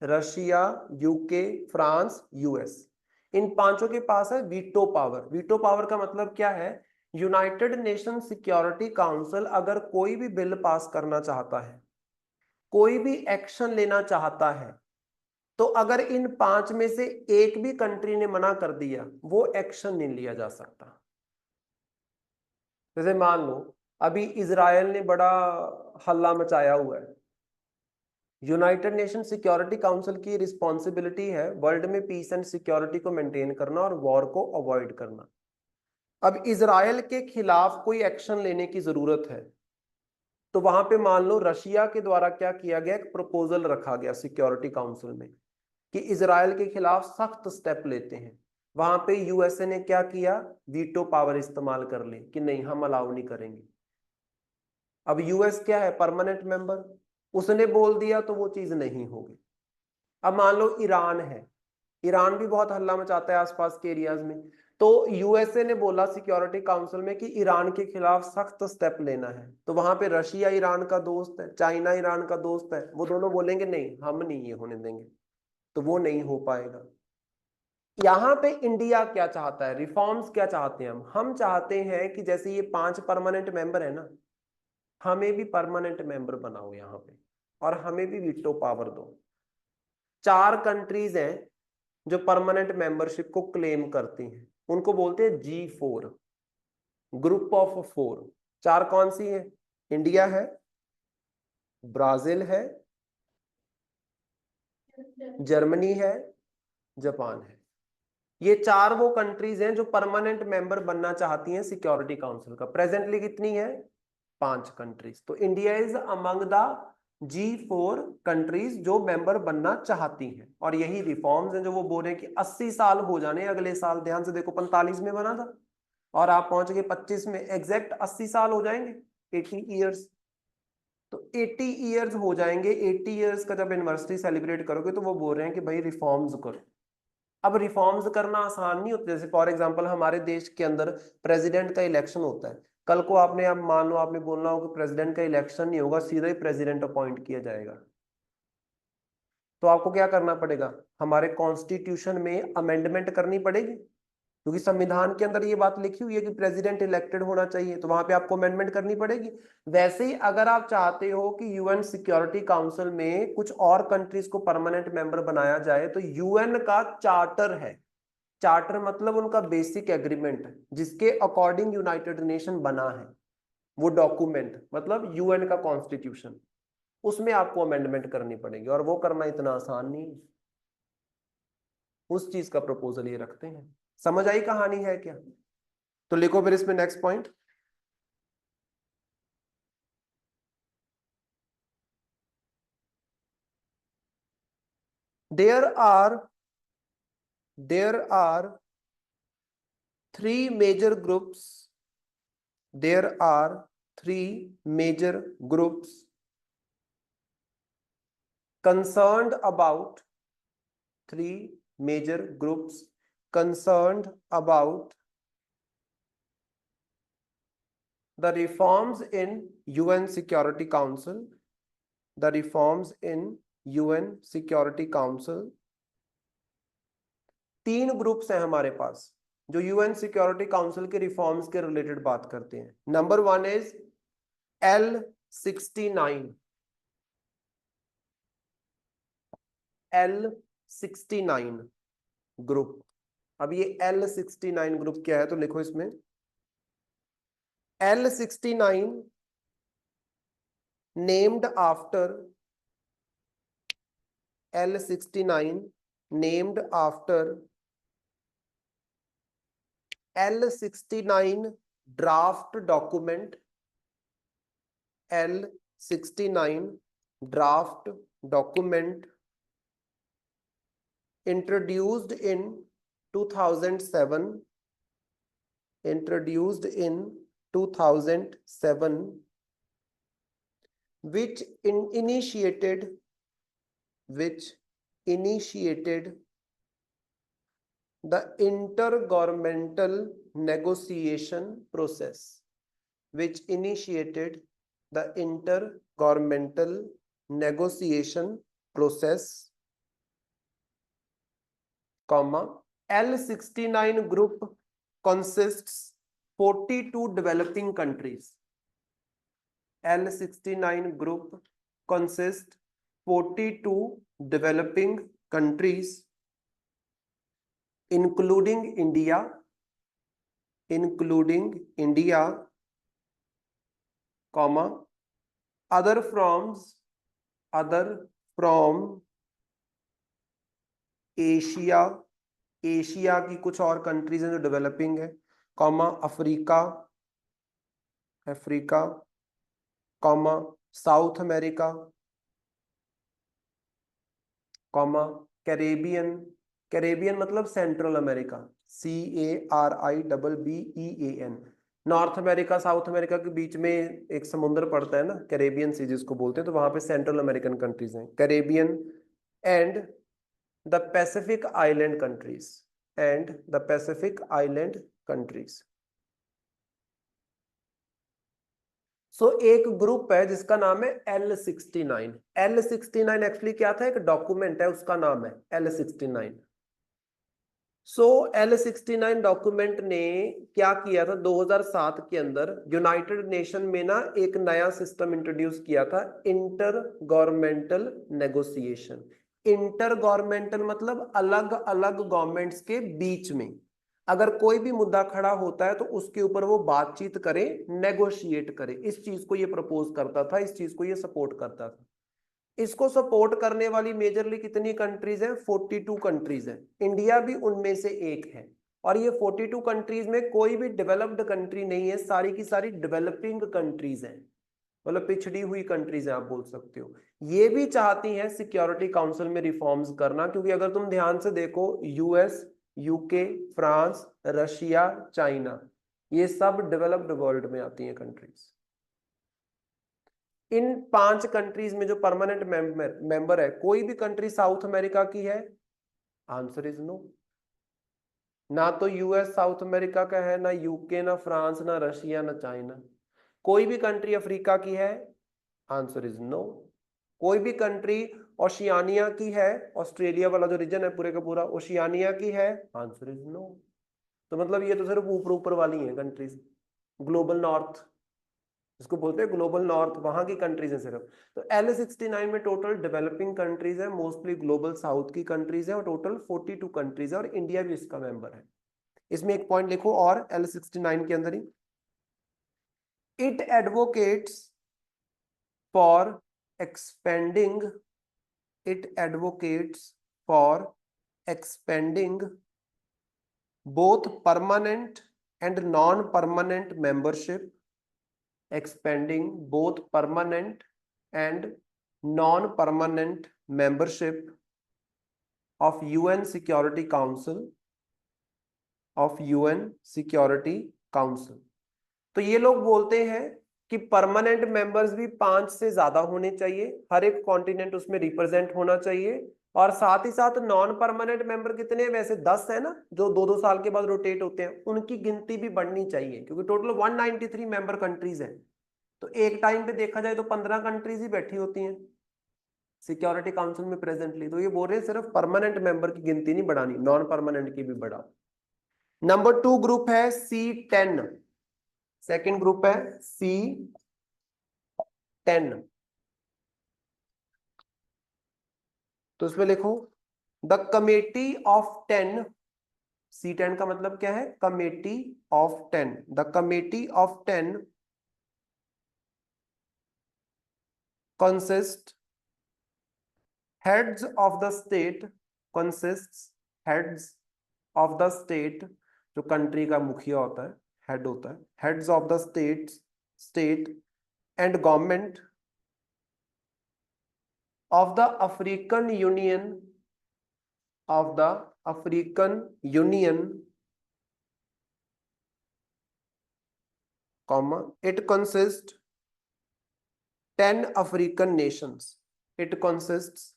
Russia, UK, France, US. इन पांचों के पास है वीटो पावर। वीटो पावर का मतलब क्या है? यूनाइटेड नेशन सिक्योरिटी काउंसिल अगर कोई भी बिल पास करना चाहता है, कोई भी एक्शन लेना चाहता है, तो अगर इन 5 में से एक भी कंट्री ने मना कर दिया, वो एक्शन नहीं लिया जा सकता। जैसे मान लो अभी इजराइल ने बड़ा हल्ला मचाया हुआ है। यूनाइटेड नेशन सिक्योरिटी काउंसिल की रिस्पॉन्सिबिलिटी है वर्ल्ड में पीस एंड सिक्योरिटी को मेंटेन करना और वॉर को अवॉइड करना। अब इजराइल के खिलाफ कोई एक्शन लेने की जरूरत है, तो वहां पे मान लो रशिया के द्वारा क्या किया गया, एक प्रपोजल रखा गया सिक्योरिटी काउंसिल में कि इजराइल के खिलाफ सख्त स्टेप लेते हैं। वहां पे यूएसए ने क्या किया? वीटो पावर इस्तेमाल कर ली कि नहीं, हम अलाउ नहीं करेंगे। अब यूएस क्या है? परमानेंट मेंबर, उसने बोल दिया तो वो चीज नहीं होगी। अब मान लो ईरान है, ईरान भी बहुत हल्ला मचाता है आसपास के एरियाज में, तो यूएसए ने बोला सिक्योरिटी काउंसिल में कि ईरान के खिलाफ सख्त स्टेप लेना है, तो वहां पे रशिया ईरान का दोस्त है, चाइना ईरान का दोस्त है, वो दोनों बोलेंगे नहीं, हम नहीं ये होने देंगे, तो वो नहीं हो पाएगा। यहां पे इंडिया क्या चाहता है? रिफॉर्म्स क्या चाहते हैं? हम चाहते हैं कि जैसे ये 5 परमानेंट मेंबर है ना, हमें भी परमानेंट मेंबर बनाओ यहाँ पे, और हमें भी वीटो पावर दो। 4 कंट्रीज हैं जो परमानेंट मेंबरशिप को क्लेम करती हैं, उनको बोलते हैं G4। ग्रुप ऑफ 4, 4 कौन सी है? इंडिया है, ब्राजील है, जर्मनी है, जापान है। ये 4 वो कंट्रीज हैं जो परमानेंट मेंबर बनना चाहती हैं सिक्योरिटी काउंसिल का। प्रेजेंटली कितनी है? 5 कंट्रीज। तो India is among the G4 countries जो मेंबर बनना चाहती हैं। और यही रिफॉर्म्स हैं जो वो बोल रहे हैं कि 80 साल हो जाने अगले साल। ध्यान से देखो, 45 में बना था और आप पहुंच गए 25 में, एग्जैक्ट 80 साल हो जाएंगे, 80 ईयर्स। तो 80 ईयर्स हो जाएंगे। 80 ईयर्स का जब एनिवर्सरी सेलिब्रेट करोगे तो वो बोल रहे हैं कि भाई रिफॉर्म्स करो। अब रिफॉर्म्स करना आसान नहीं होता। जैसे फॉर एग्जांपल हमारे देश के अंदर प्रेसिडेंट का इलेक्शन होता है। कल को आपने, अब मान लो आपने बोलना हो कि प्रेसिडेंट का इलेक्शन नहीं होगा, सीधा ही प्रेसिडेंट अपॉइंट किया जाएगा। तो आपको क्या करना पड़ेगा? हमारे कॉन्स्टिट्यूशन में अमेंडमेंट करनी पड़ेगी, क्योंकि संविधान के अंदर ये बात लिखी हुई है कि प्रेसिडेंट इलेक्टेड होना चाहिए, तो वहां पे आपको अमेंडमेंट करनी पड़ेगी। वैसे ही अगर आप चाहते हो कि यूएन सिक्योरिटी काउंसिल में कुछ और कंट्रीज को परमानेंट मेंबर बनाया जाए, तो यूएन का चार्टर है। चार्टर मतलब उनका बेसिक एग्रीमेंट जिसके अकॉर्डिंग यूनाइटेड नेशन बना है। वो डॉक्यूमेंट मतलब यूएन का कॉन्स्टिट्यूशन, उसमें आपको अमेंडमेंट करनी पड़ेगी और वो करना इतना आसान नहीं है। उस चीज का प्रपोजल ये रखते हैं। समझ आई कहानी है क्या? तो लिखो फिर इसमें next point. There are 3 major groups, there are 3 major groups concerned about 3 major groups concerned about the reforms in UN Security Council, the reforms in UN Security Council। 3 groups हैं हमारे पास जो यूएन सिक्योरिटी काउंसिल के reforms के related बात करते हैं। Number 1 is L69, L69 group. अब ये L69 ग्रुप क्या है? तो लिखो इसमें L69 named after L69 named after L69 draft document, L69 draft document introduced in 2007, introduced in 2007, which initiated the intergovernmental negotiation process, which initiated the intergovernmental negotiation process, comma, L69 group consists 42 developing countries. L69 group consists 42 developing countries, including India, comma, other from Asia, Asia की कुछ और countries हैं जो developing है, comma, Africa, comma, South America, comma, Caribbean मतलब Central America, CARIBBEAN। North America South America के बीच में एक समुद्र पड़ता है ना, कैरेबियन सी जिसको बोलते हैं, तो वहां पे सेंट्रल अमेरिकन कंट्रीज हैं, Caribbean and the Pacific island countries. So एक ग्रुप है जिसका नाम है L69। L69 एक्चुअली क्या था? एक डॉक्यूमेंट है, उसका नाम है L69। सो L69 डॉक्यूमेंट ने क्या किया था? 2007 के अंदर यूनाइटेड नेशन में ना एक नया सिस्टम इंट्रोड्यूस किया था, inter governmental negotiation. Inter governmental मतलब अलग अलग गवर्नमेंट्स के बीच में। अगर कोई भी मुद्दा खड़ा होता है तो उसके ऊपर वो बातचीत करे, नेगोशिएट करे। इस चीज को ये प्रपोज करता था, इस चीज को ये सपोर्ट करता था। इसको सपोर्ट करने वाली मेजरली कितनी कंट्रीज हैं? 42 कंट्रीज हैं। इंडिया भी उनमें से एक है। और ये 42 कंट्रीज में कोई भी डेवलप्ड कंट्री नहीं है, सारी की सारी डेवलपिंग कंट्रीज हैं, मतलब पिछड़ी हुई कंट्रीज हैं आप बोल सकते हो। ये भी चाहती हैं सिक्योरिटी काउंसिल में रिफॉर्म्स करना, क्योंकि अगर तुम ध्यान से देखो, US, UK, France, Russia, China, ये सब डेवलप्ड वर्ल्ड में आती हैं कंट्रीज। इन 5 कंट्रीज में जो परमानेंट मेंबर है, कोई भी कंट्री साउथ अमेरिका की है? Answer is no. ना तो यूएस साउथ अमेरिका का है, ना यूके, ना फ्रांस, ना रशिया, ना चाइना। कोई भी कंट्री अफ्रीका की है? Answer is no. कोई भी कंट्री ओशियानिया की है, ऑस्ट्रेलिया वाला जो रीजन है पूरे का पूरा ओशियानिया की है? Answer is no. तो मतलब ये तो सिर्फ ऊपर ऊपर वाली है कंट्रीज, ग्लोबल नॉर्थ इसको बोलते हैं, ग्लोबल नॉर्थ वहां की कंट्रीज है सिर्फ। तो L69 में टोटल डेवलपिंग कंट्रीज है, मोस्टली ग्लोबल साउथ की कंट्रीज है, और टोटल 42 कंट्रीज है, और इंडिया भी इसका मेंबर है। इसमें एक पॉइंट लिखो और L69 के अंदर ही, it advocates for expanding, it advocates for expanding both permanent and non-permanent membership, expanding both permanent and non-permanent membership of UN Security Council, of UN Security Council। तो ये लोग बोलते हैं कि परमानेंट मेंबर्स भी 5 से ज्यादा होने चाहिए, हर एक कॉन्टिनेंट उसमें रिप्रेजेंट होना चाहिए, और साथ ही साथ नॉन परमानेंट मेंबर कितने? वैसे 10 है ना, जो 2-2 साल के बाद रोटेट होते हैं, उनकी गिनती भी बढ़नी चाहिए, क्योंकि टोटल 193 मेंबर कंट्रीज है। तो एक टाइम पे देखा जाए तो 15 कंट्रीज ही बैठी होती हैं सिक्योरिटी काउंसिल में प्रेजेंटली। तो ये बोल रहे हैं सिर्फ परमानेंट मेंबर की गिनती नहीं बढ़ानी, नॉन परमानेंट की भी बढ़ा। नंबर 2 ग्रुप है C10, सेकेंड ग्रुप है C10। तो इसमें लिखो द कमेटी ऑफ 10, C10 का मतलब क्या है? Committee of 10। The committee of 10 consist heads of the state, consist heads of the state, जो कंट्री का मुखिया होता है, हेड होता है, heads of the state and government of the African union, of the African Union, comma, it consists 10 African nations, it consists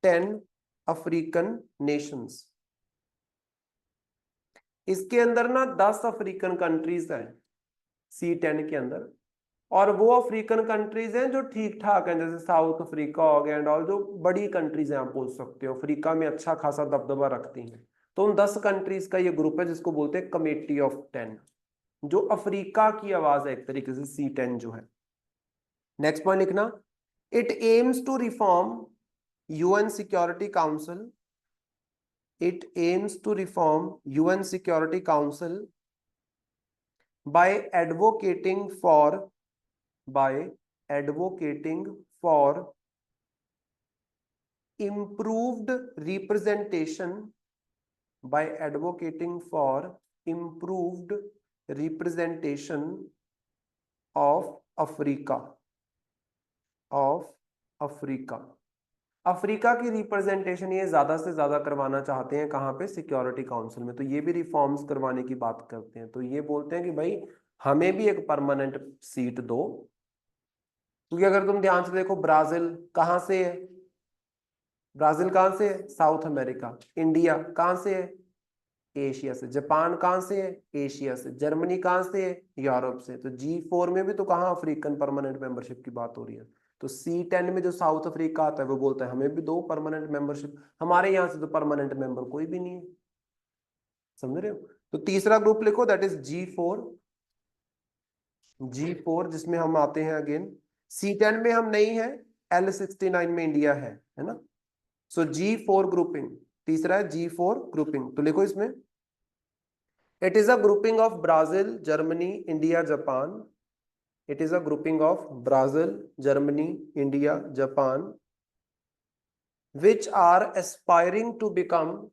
10 African nations। इसके अंदर ना 10 अफ्रीकन कंट्रीज हैं C10 के अंदर, और वो अफ्रीकन कंट्रीज हैं जो ठीक ठाक हैं, जैसे साउथ अफ्रीका हो गया एंड ऑल, जो बड़ी कंट्रीज हैं आप बोल सकते हो, अफ्रीका में अच्छा खासा दबदबा रखती हैं। तो उन 10 कंट्रीज का ये ग्रुप है जिसको बोलते हैं कमेटी ऑफ 10, जो अफ्रीका की आवाज है एक तरीके से C10 जो है। नेक्स्ट पॉइंट लिखना, it aims to reform UN security council, it aims to reform UN security council by advocating for, by advocating for improved representation, by advocating for improved representation of Africa, of Africa। Africa की representation ये ज्यादा से ज्यादा करवाना चाहते हैं, कहाँ पे? सिक्योरिटी काउंसिल में। तो ये भी रिफॉर्म्स करवाने की बात करते हैं। तो ये बोलते हैं कि भाई हमें भी एक परमानेंट सीट दो, क्योंकि अगर तुम ध्यान से देखो, ब्राजील कहाँ से है? ब्राजील कहाँ से है? South America. इंडिया कहाँ से है? एशिया से। जापान कहाँ से है? एशिया से। जर्मनी कहाँ से है? यूरोप से। तो G4 में भी तो कहाँ अफ्रीकन परमानेंट मेंबरशिप की बात हो रही है। तो C10 में जो साउथ अफ्रीका आता है वो बोलता है हमें भी दो परमानेंट मेंबरशिप, हमारे यहाँ से तो परमानेंट मेंबर कोई भी नहीं है। समझ रहे हो? तो तीसरा ग्रुप लिखो, दैट इज G4, G4 जिसमें हम आते हैं अगेन। C10 में हम नहीं है, L69 में इंडिया है ना। सो G4 ग्रुपिंग, तीसरा है G4 ग्रुपिंग। तो लिखो इसमें It is a grouping of Brazil, Germany, India, Japan. It is a grouping of Brazil, Germany, India, Japan, which are aspiring to become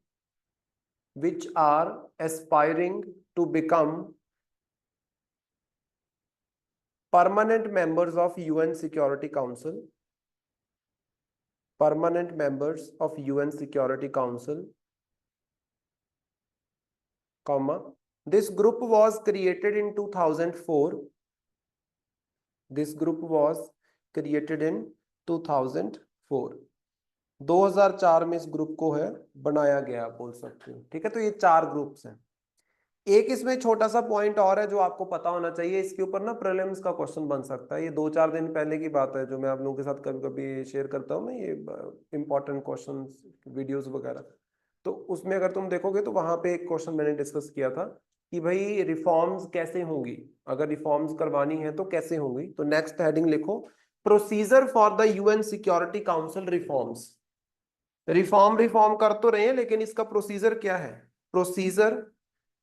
permanent members of UN Security Council. Permanent members of UN Security Council, comma. This group was created in 2004. This group was created in 2004. 2004 में इस group को है बनाया गया, बोल सकते हो। ठीक है, तो ये 4 ग्रुप्स हैं। एक इसमें छोटा सा पॉइंट और है जो आपको पता होना चाहिए, इसके ऊपर ना प्रीलिम्स का क्वेश्चन बन सकता है। ये 2-4 दिन पहले की बात है, जो मैं आप लोगों के साथ कभी कभी शेयर करता हूँ ना, ये इंपॉर्टेंट क्वेश्चन वीडियोस वगैरह। तो उसमें अगर तुम देखोगे तो वहां पे एक क्वेश्चन मैंने डिस्कस किया था कि भाई रिफॉर्म्स कैसे होंगी, अगर रिफॉर्म्स करवानी है तो कैसे होंगी। तो नेक्स्ट हेडिंग लिखो, procedure for the UN security council reforms. Reform कर तो रहे हैं, लेकिन इसका प्रोसीजर क्या है? Procedure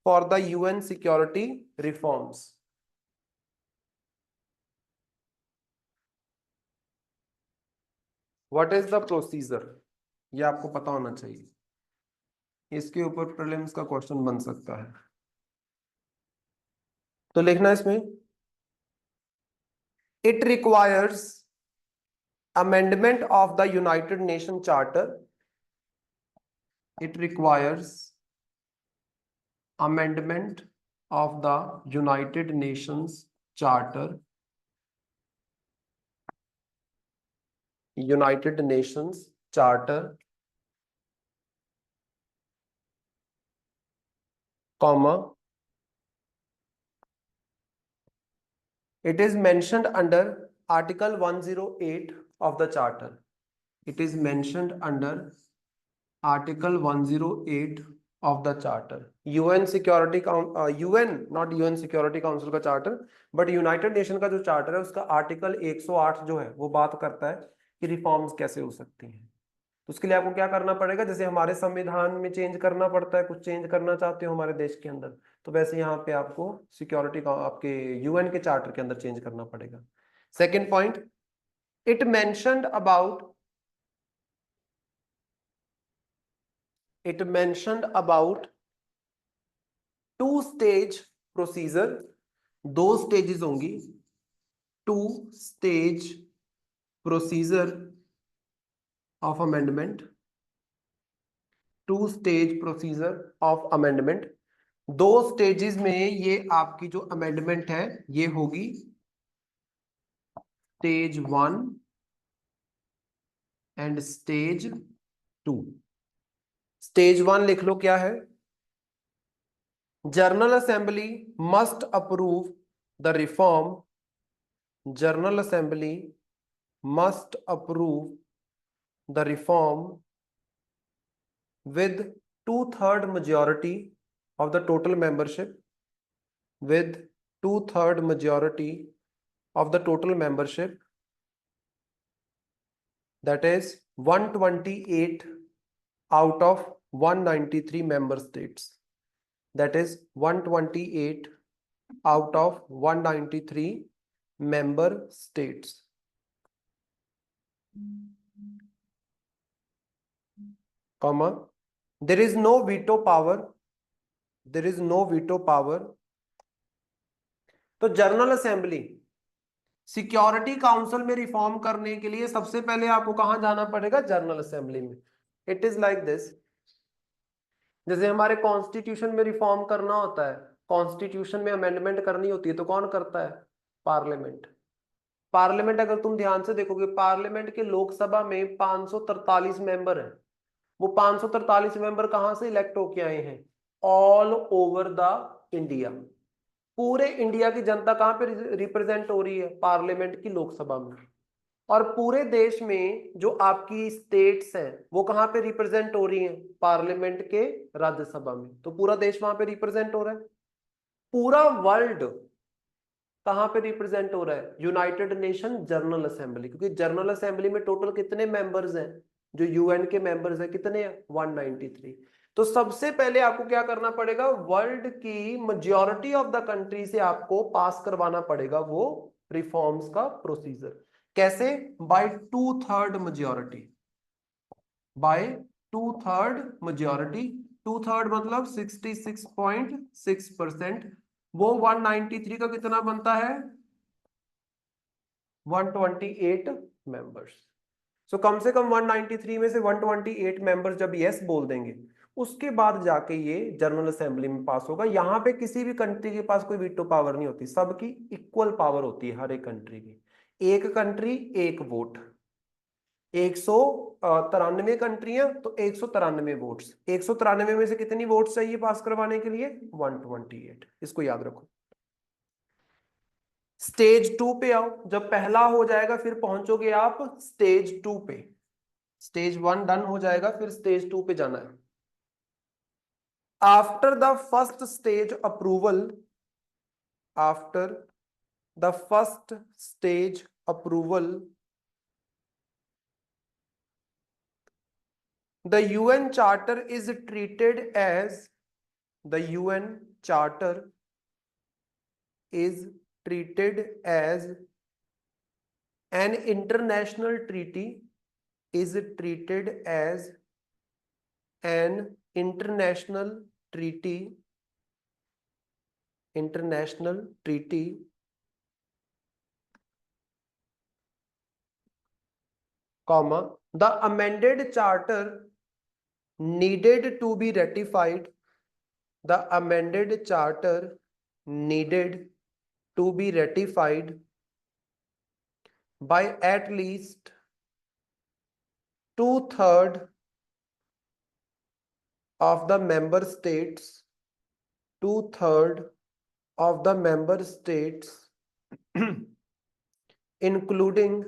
for the UN security reforms. What is the procedure, ये आपको पता होना चाहिए। इसके ऊपर प्रीलिम्स का क्वेश्चन बन सकता है, तो लिखना इसमें, it requires amendment of the United Nations Charter. It requires amendment of the United Nations Charter. United Nations Charter, comma. It is mentioned under Article 108 of the Charter. It is mentioned under Article 108 of the Charter. UN Security UN, not UN Security Council का charter, but United nation का जो charter है उसका article 108 जो है वो बात करता है कि रिफॉर्म्स कैसे हो सकती हैं। तो उसके लिए आपको क्या करना पड़ेगा, जैसे हमारे संविधान में चेंज करना पड़ता है, कुछ चेंज करना चाहते हो हमारे देश के अंदर, तो वैसे यहाँ पे आपको सिक्योरिटी का आपके यूएन के चार्टर के अंदर चेंज करना पड़ेगा। Second point, it mentioned about 2 stage procedure. 2 stages होंगी, 2 stage procedure of amendment. 2 stage procedure of amendment. 2 stages में ये आपकी जो अमेंडमेंट है ये होगी स्टेज 1 एंड स्टेज 2। स्टेज 1 लिख लो क्या है, general assembly must approve the reform. General assembly must approve the reform with 2/3 majority of the total membership, with 2/3 majority of the total membership, that is 128 out of 193 member states. That is 128 out of 193 member states. Comma. There is no veto power. There is no veto power. तो general assembly security council में reform करने के लिए सबसे पहले आपको कहां जाना पड़ेगा? जनरल असेंबली में। इट इज लाइक दिस, जैसे हमारे कॉन्स्टिट्यूशन में रिफॉर्म करना होता है, कॉन्स्टिट्यूशन में अमेंडमेंट करनी होती है, तो कौन करता है? पार्लियामेंट। पार्लियामेंट अगर तुम ध्यान से देखोगे, पार्लियामेंट के लोकसभा में 543 मेंबर हैं। वो 543 मेंबर कहां से इलेक्ट होके आए हैं? All over the India. पूरे इंडिया की जनता कहां पे रिप्रेजेंट हो रही है? पार्लियामेंट की लोकसभा में। और पूरे देश में जो आपकी स्टेट्स हैं वो कहां पे रिप्रेजेंट हो रही हैं? पार्लियामेंट के राज्यसभा में। तो पूरा देश वहां पे रिप्रेजेंट हो रहा है। पूरा वर्ल्ड कहां पे रिप्रेजेंट हो रहा है? United nation general assembly. क्योंकि जनरल असेंबली में टोटल कितने मेंबर्स हैं? जो यूएन के मेंबर्स हैं कितने हैं? 193। तो सबसे पहले आपको क्या करना पड़ेगा, वर्ल्ड की मेजॉरिटी ऑफ द कंट्री से आपको पास करवाना पड़ेगा वो रिफॉर्म्स का प्रोसीजर। कैसे? Bye 2/3 majority, bye 2/3 majority. 2/3 मतलब 66.6%। वो 193 का कितना बनता है? 128 मेंबर्स। सो कम से कम 193 में से 128 मेंबर्स जब यस बोल देंगे, उसके बाद जाके ये जनरल असेंबली में पास होगा। यहां पे किसी भी कंट्री के पास कोई वीटो पावर नहीं होती, सबकी इक्वल पावर होती है, हर एक कंट्री की। एक कंट्री एक वोट। 193 कंट्रियां तो 193 वोट्स। 193 में से कितनी वोट्स चाहिए पास करवाने के लिए? 128। इसको याद रखो। स्टेज 2 पे आओ। जब पहला हो जाएगा फिर पहुंचोगे आप स्टेज 2 पे। स्टेज 1 डन हो जाएगा, फिर स्टेज 2 पे जाना है। After the first stage approval, after the first stage approval, the UN charter is treated as, the UN charter is treated as an international treaty, is treated as an international treaty, international treaty, comma, the amended charter needed to be ratified, the amended charter needed to be ratified by at least 2/3 of the member states, 2/3 of the member states, including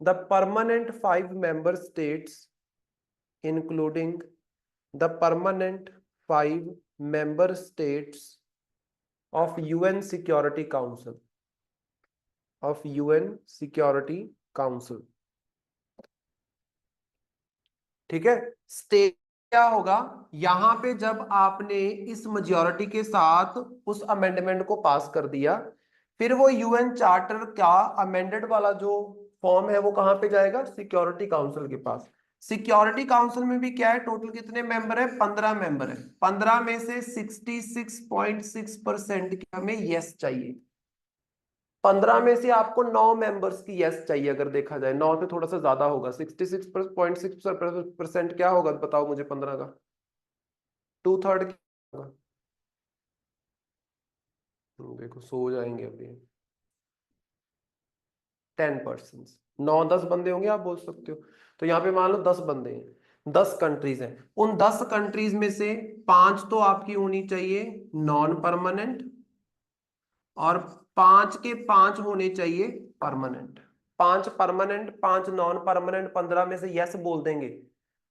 the permanent 5 member states, including the permanent 5 member states of UN Security Council, of UN Security Council। ठीक है। Stage क्या होगा? यहां पे जब आपने इस majority के साथ उस अमेंडमेंट को पास कर दिया, फिर वो यूएन चार्टर का अमेंडेड वाला जो फॉर्म है वो कहां पे जाएगा? सिक्योरिटी काउंसिल के पास। सिक्योरिटी काउंसिल में भी क्या है, टोटल कितने मेंबर है? 15 मेंबर है। 15 में से 66.6% की हमें यस चाहिए। 15 में से आपको 9 मेंबर्स की यस चाहिए। अगर देखा जाए 9 से थोड़ा सा ज्यादा होगा। 66.6% क्या होगा बताओ मुझे? 15 का 2/3 होगा। देखो सो जाएंगे अभी। 10%, 9-10 बंदे होंगे आप बोल सकते हो। तो यहाँ पे मान लो 10 बंदे हैं, 10 कंट्रीज हैं। उन 10 कंट्रीज में से 5 तो आपकी होनी चाहिए नॉन परमानेंट, और 5 के 5 होने चाहिए परमानेंट। 5 permanent 5 non permanent. 15 में से यस बोल देंगे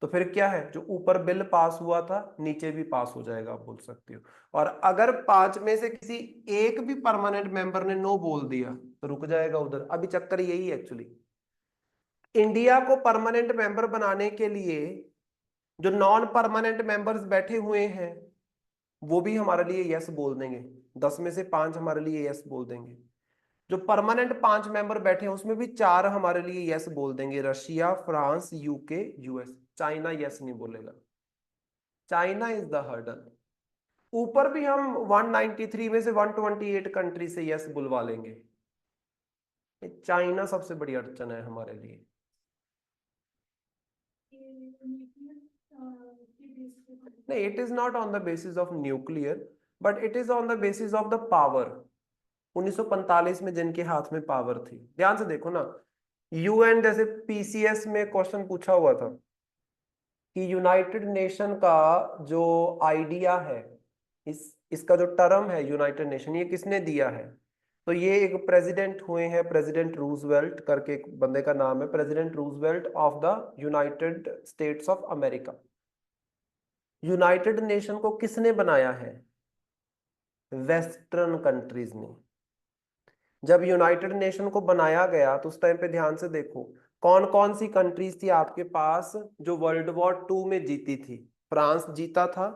तो फिर क्या है, जो ऊपर बिल पास हुआ था नीचे भी पास हो जाएगा, आप बोल सकते हो। और अगर 5 में से किसी एक भी परमानेंट मेंबर ने नो बोल दिया तो रुक जाएगा उधर। अभी चक्कर यही है एक्चुअली। इंडिया को परमानेंट मेंबर बनाने के लिए जो नॉन परमानेंट मेंबर्स बैठे हुए हैं वो भी हमारे लिए यस बोल देंगे। 10 में से 5 हमारे लिए यस बोल देंगे। जो परमानेंट 5 मेंबर बैठे हैं उसमें भी 4 हमारे लिए यस बोल देंगे। Russia, France, UK, US. China yes नहीं बोलेगा। China is the hurdle. ऊपर भी हम 193 में से 128 कंट्री से यस बुलवा लेंगे। चाइना सबसे बड़ी अड़चन है हमारे लिए। नहीं, it is not on the basis of nuclear, but it is on the basis of the power. 1945 में जिनके हाथ में पावर थी, ध्यान से देखो ना। यूएन जैसे पीसीएस में क्वेश्चन पूछा हुआ था कि यूनाइटेड नेशन का जो आइडिया है, इसका जो टर्म है यूनाइटेड नेशन, ये किसने दिया है? तो ये एक प्रेसिडेंट हुए हैं, प्रेसिडेंट रूजवेल्ट करके एक बंदे का नाम है, president Roosevelt of the United states of America. United nation को किसने बनाया है? वेस्टर्न कंट्रीज ने। जब यूनाइटेड नेशन को बनाया गया तो उस टाइम पे ध्यान से देखो कौन कौन सी कंट्रीज थी आपके पास जो वर्ल्ड वॉर 2 में जीती थी। फ्रांस जीता था,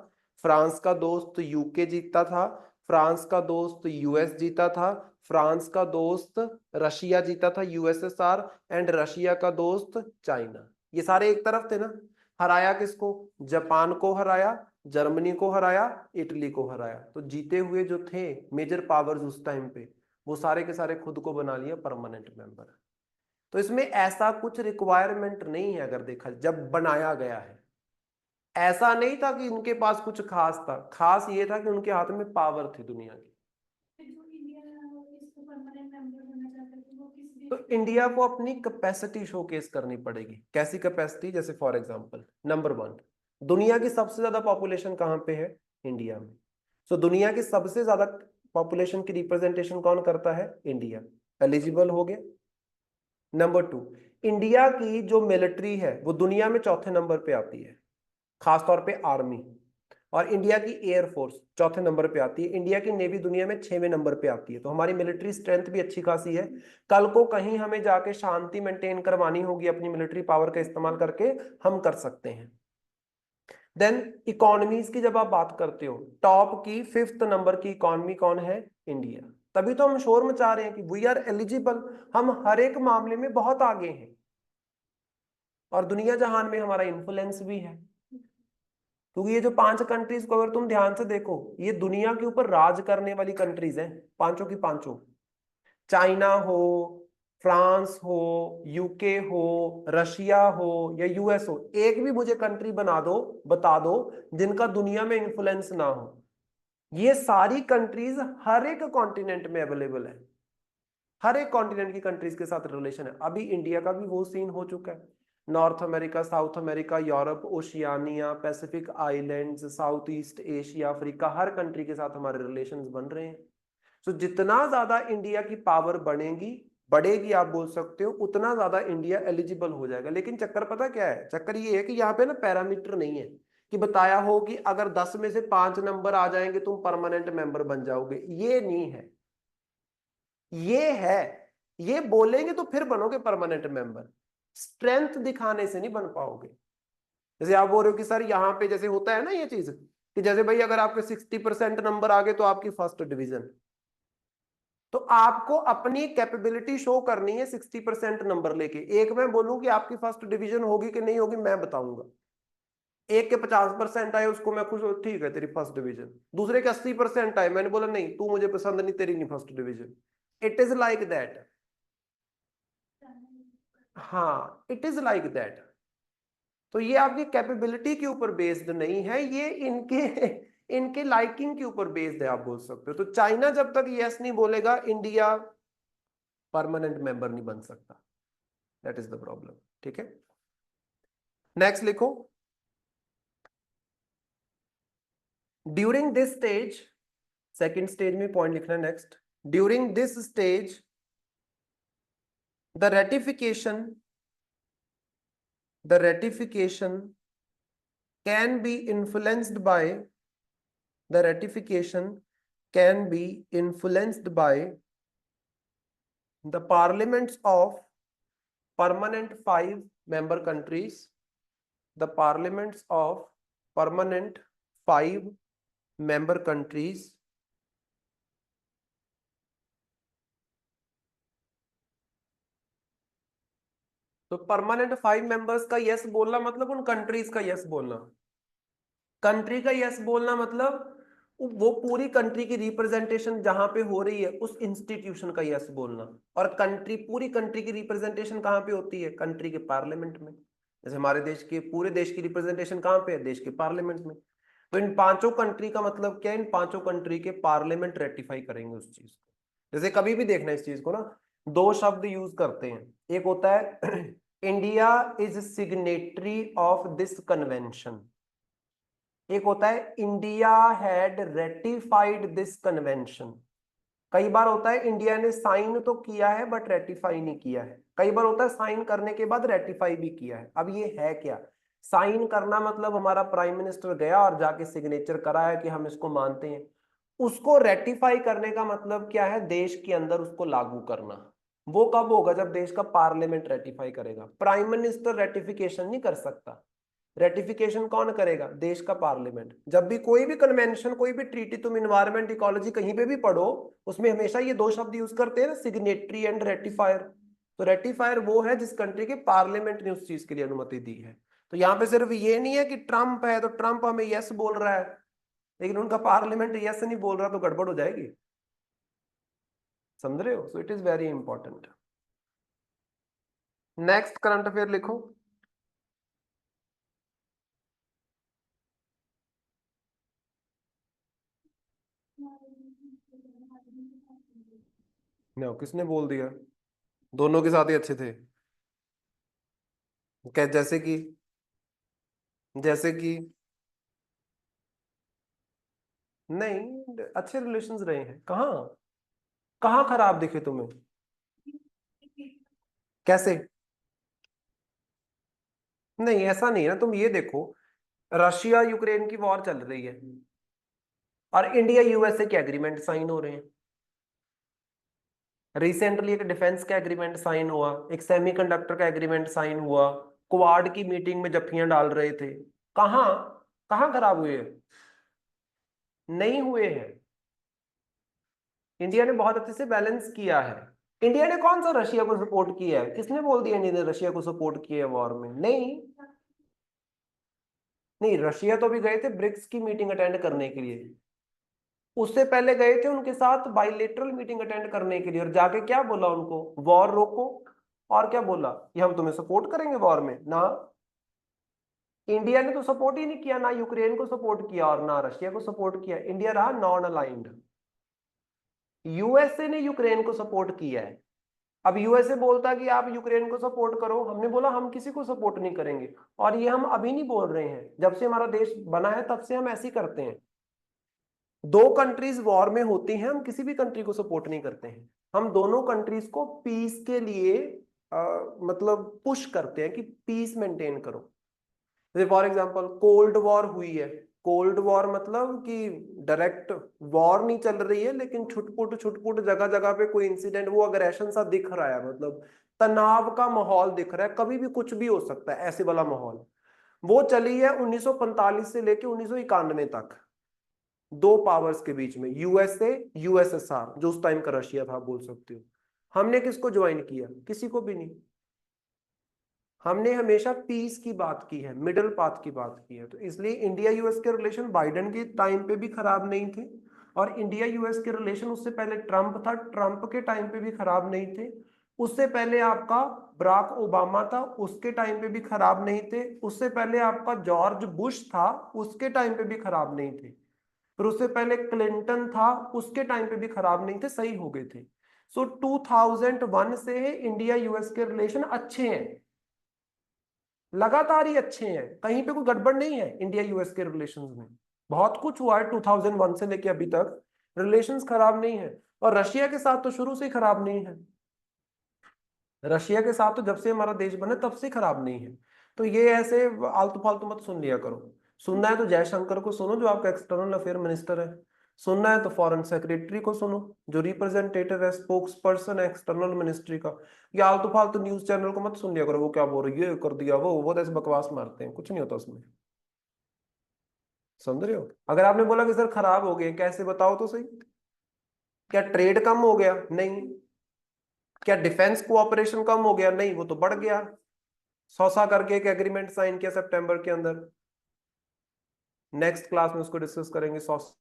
फ्रांस का दोस्त यूके जीता था, फ्रांस का दोस्त यूएस जीता था, फ्रांस का दोस्त रशिया जीता था, यूएसएसआर, एंड रशिया का दोस्त चाइना। ये सारे एक तरफ थे ना। हराया किसको? जापान को हराया, जर्मनी को हराया, इटली को हराया। तो जीते हुए जो थे मेजर पावर्स उस टाइम पे, वो सारे के सारे खुद को बना लिया परमानेंट मेंबर। तो इसमें ऐसा कुछ रिक्वायरमेंट नहीं है अगर देखा, जब बनाया गया है ऐसा नहीं था कि इनके पास कुछ खास था, खास ये था कि उनके हाथ में पावर थी दुनिया की। तो इंडिया को अपनी कैपेसिटी शोकेस करनी पड़ेगी। कैसी कैपेसिटी? जैसे फॉर एग्जांपल, नंबर 1, दुनिया की सबसे ज्यादा पॉपुलेशन कहां पे है? इंडिया में। सो दुनिया की सबसे ज्यादा पॉपुलेशन की रिप्रेजेंटेशन कौन करता है? इंडिया। एलिजिबल हो गया। नंबर 2, इंडिया की जो मिलिट्री है वो दुनिया में चौथे नंबर पे आती है, खासतौर पे आर्मी। और इंडिया की एयरफोर्स चौथे नंबर पे आती है। इंडिया की नेवी दुनिया में 6वें नंबर पे आती है। तो हमारी मिलिट्री स्ट्रेंथ भी अच्छी खासी है। कल को कहीं हमें जाके शांति मेंटेन करवानी होगी अपनी मिलिट्री पावर का इस्तेमाल करके, हम कर सकते हैं। देन इकोनॉमीज की जब आप बात करते हो, टॉप की 5th नंबर की इकोनॉमी कौन है? इंडिया। तभी तो हम शोर मचा रहे हैं कि वी आर एलिजिबल, हम हर एक मामले में बहुत आगे हैं और दुनिया जहान में हमारा इन्फ्लुएंस भी है। क्योंकि ये जो 5 कंट्रीज को अगर तुम ध्यान से देखो, ये दुनिया के ऊपर राज करने वाली कंट्रीज हैं, पांचों की पांचों। चाइना हो, फ्रांस हो, यूके हो, रशिया हो या यूएस हो, एक भी मुझे कंट्री बना दो, बता दो जिनका दुनिया में इन्फ्लुएंस ना हो। ये सारी कंट्रीज हर एक कॉन्टिनेंट में अवेलेबल है, हर एक कॉन्टिनेंट की कंट्रीज के साथ रिलेशन है। अभी इंडिया का भी वो सीन हो चुका है। North America, South America, Europe, Oceania, Pacific islands, South East Asia, Africa, हर कंट्री के साथ हमारे रिलेशंस बन रहे हैं। तो जितना ज्यादा इंडिया की पावर बढ़ेगी बढ़ेगी आप बोल सकते हो, उतना ज्यादा इंडिया एलिजिबल हो जाएगा। लेकिन चक्कर पता क्या है? चक्कर ये है कि यहाँ पे ना पैरामीटर नहीं है कि बताया हो कि अगर 10 में से 5 नंबर आ जाएंगे तुम परमानेंट मेंबर बन जाओगे। ये नहीं है, ये है, ये बोलेंगे तो फिर बनोगे परमानेंट मेंबर, स्ट्रेंथ दिखाने से नहीं बन पाओगे। जैसे आप बोल रहे हो कि सर यहाँ पे जैसे होता है ना ये चीज, कि जैसे भाई अगर आपके 60% नंबर आ गए तो आपकी फर्स्ट डिवीजन। तो आपको अपनी कैपेबिलिटी शो करनी है 60% नंबर लेके। एक मैं बोलूं कि आपकी फर्स्ट डिवीजन होगी कि नहीं होगी मैं बताऊंगा। एक के 50% आए उसको मैं खुश हूं, ठीक है तेरी फर्स्ट डिवीजन। दूसरे के 80% आए, मैंने बोला नहीं तू मुझे पसंद नहीं, तेरी नहीं first division. It is like that. हाँ, इट इज लाइक दैट। तो ये आपकी कैपेबिलिटी के ऊपर बेस्ड नहीं है, ये इनके इनके लाइकिंग के ऊपर बेस्ड है आप बोल सकते हो। तो चाइना जब तक यस नहीं बोलेगा, इंडिया परमानेंट मेंबर नहीं बन सकता। That is the problem. ठीक है, नेक्स्ट लिखो। During this stage, second stage में पॉइंट लिखना है next. During this stage the ratification can be influenced by the ratification can be influenced by the parliaments of permanent 5 member countries, the parliaments of permanent 5 member countries, तो permanent 5 members का yes बोलना मतलब उन countries का yes बोलना। Country का yes बोलना मतलब वो पूरी कंट्री की रिप्रेजेंटेशन जहां पे हो रही है उस इंस्टीट्यूशन का यस बोलना। और कंट्री, पूरी कंट्री की रिप्रेजेंटेशन कहां पे होती है? कंट्री के पार्लियामेंट में। जैसे हमारे देश के, पूरे देश की रिप्रेजेंटेशन कहां पे है? देश के पार्लियामेंट में। तो इन 5 कंट्री का मतलब क्या है? इन 5 कंट्री के पार्लियामेंट रेटिफाई करेंगे उस चीज को। जैसे कभी भी देखना इस चीज को ना, 2 शब्द यूज करते हैं। एक होता है India is signatory of this convention, एक होता है India had ratified this convention. कई बार होता है इंडिया ने साइन तो किया है बट रेटिफाई नहीं किया है। कई बार होता है साइन करने के बाद रेटिफाई भी किया है। अब ये है क्या? साइन करना मतलब हमारा प्राइम मिनिस्टर गया और जाके सिग्नेचर कराया कि हम इसको मानते हैं। उसको रेटिफाई करने का मतलब क्या है? देश के अंदर उसको लागू करना। वो कब होगा? जब देश का पार्लियामेंट रेटिफाई करेगा। प्राइम मिनिस्टर रेटिफिकेशन नहीं कर सकता। रेटिफिकेशन कौन करेगा? देश का पार्लियामेंट। जब भी कोई भी कन्वेंशन, कोई भी ट्रीटी, तुम इन्वायरमेंट, इकोलॉजी कहीं पे भी पढ़ो, उसमें हमेशा ये दो शब्द यूज करते हैं ना, सिग्नेटरी एंड रेटिफायर। तो रेटिफायर वो है जिस कंट्री के पार्लियामेंट ने उस चीज के लिए अनुमति दी है। तो यहाँ पे सिर्फ ये नहीं है कि ट्रम्प है तो ट्रम्प हमें यस बोल रहा है, लेकिन उनका पार्लियामेंट यस नहीं बोल रहा, तो गड़बड़ हो जाएगी। समझ रहे हो? So it is very important. Next current affair लिखो। नो, किसने बोल दिया? दोनों के साथ ही अच्छे थे। क्या? जैसे कि नहीं, अच्छे रिलेशंस रहे हैं। कहाँ? कहाँ खराब दिखे तुम्हें? कैसे? नहीं, ऐसा नहीं है ना। तुम ये देखो, रशिया यूक्रेन की वॉर चल रही है और इंडिया यूएसए के एग्रीमेंट साइन हो रहे हैं। रिसेंटली एक डिफेंस का एग्रीमेंट साइन हुआ, एक सेमीकंडक्टर का एग्रीमेंट साइन हुआ, क्वाड की मीटिंग में जफ्फियां डाल रहे थे। कहाँ? कहाँ खराब हुए हैं? नहीं हुए हैं। इंडिया ने बहुत अच्छे से बैलेंस किया है। इंडिया ने कौन सा रशिया को सपोर्ट किया है? किसने बोल दिया इंडिया ने रशिया को सपोर्ट किया है वॉर में? नहीं। नहीं, रशिया तो भी गए थे ब्रिक्स की मीटिंग अटेंड करने के लिए। उससे पहले गए थे उनके साथ बाइलेटरल मीटिंग अटेंड करने के लिए, और जाके क्या बोला उनको? वॉर रोको। और क्या बोला? कि हम तुम्हें सपोर्ट करेंगे वॉर में ना। इंडिया ने तो सपोर्ट ही नहीं किया, ना यूक्रेन को सपोर्ट किया और ना रशिया को सपोर्ट किया। इंडिया रहा नॉन अलाइंड। यूएसए ने यूक्रेन को सपोर्ट किया है। अब यूएसए बोलता कि आप यूक्रेन को सपोर्ट करो, हमने बोला हम किसी को सपोर्ट नहीं करेंगे। और ये हम अभी नहीं बोल रहे हैं, जब से हमारा देश बना है तब से हम ऐसे ही करते हैं। दो कंट्रीज वॉर में होती हैं, हम किसी भी कंट्री को सपोर्ट नहीं करते हैं। हम दोनों कंट्रीज को पीस के लिए मतलब पुश करते हैं कि पीस मेंटेन करो। जैसे फॉर एग्जांपल कोल्ड वॉर हुई है। कोल्ड वॉर मतलब कि डायरेक्ट वॉर नहीं चल रही है, लेकिन छुटपुट छुटपुट जगह जगह पे कोई इंसिडेंट, वो अग्रेशन सा दिख रहा है, मतलब तनाव का माहौल दिख रहा है, कभी भी कुछ भी हो सकता है, ऐसे वाला माहौल। वो चली है 1945 से लेके 1991 तक, दो पावर्स के बीच में, यूएसए यूएसएसआर, जो उस टाइम का रशिया था बोल सकते हो। हमने किसको ज्वाइन किया? किसी को भी नहीं। हमने हमेशा पीस की बात की है, मिडिल पाथ की बात की है। तो इसलिए इंडिया यूएस के रिलेशन बाइडेन के टाइम पे भी खराब नहीं थे, और इंडिया यूएस के रिलेशन उससे पहले ट्रंप था, ट्रंप के टाइम पे भी खराब नहीं थे। उससे पहले आपका बराक ओबामा था, उसके टाइम पे भी खराब नहीं थे। उससे पहले आपका जॉर्ज बुश था, उसके टाइम पे भी खराब नहीं थे। फिर उससे पहले क्लिंटन था, उसके टाइम पे भी खराब नहीं थे, सही हो गए थे। सो 2001 से इंडिया यूएस के रिलेशन अच्छे हैं, लगातार ही अच्छे हैं, कहीं पे कोई गड़बड़ नहीं है इंडिया यूएस के रिलेशंस में। बहुत कुछ हुआ है 2001 से लेके अभी तक, रिलेशंस खराब नहीं है। और रशिया के साथ तो शुरू से ही खराब नहीं है। रशिया के साथ तो जब से हमारा देश बना तब से खराब नहीं है। तो ये ऐसे आलतू फालतू मत सुन लिया करो। सुनना है तो जयशंकर को सुनो, जो आपका एक्सटर्नल अफेयर मिनिस्टर है। सुनना है तो फॉरेन सेक्रेटरी को सुनो, जो रिप्रेजेंटेटिव है, स्पोक्स पर्सन है एक्सटर्नल मिनिस्ट्री का। ये आलतू फालतू न्यूज चैनल को मत सुन लिया करो, वो क्या बोल रही है, ये कर दिया वो तो ऐसे बकवास मारते हैं, कुछ नहीं होता उसमें। समझ रहे हो? अगर आपने बोला कि सर खराब हो गए कैसे, बताओ तो सही। क्या ट्रेड कम हो गया? नहीं। क्या डिफेंस कोऑपरेशन कम हो गया? नहीं, वो तो बढ़ गया। सौसा करके एक एग्रीमेंट साइन किया सितंबर के अंदर। नेक्स्ट क्लास में उसको डिस्कस करेंगे, सौसा।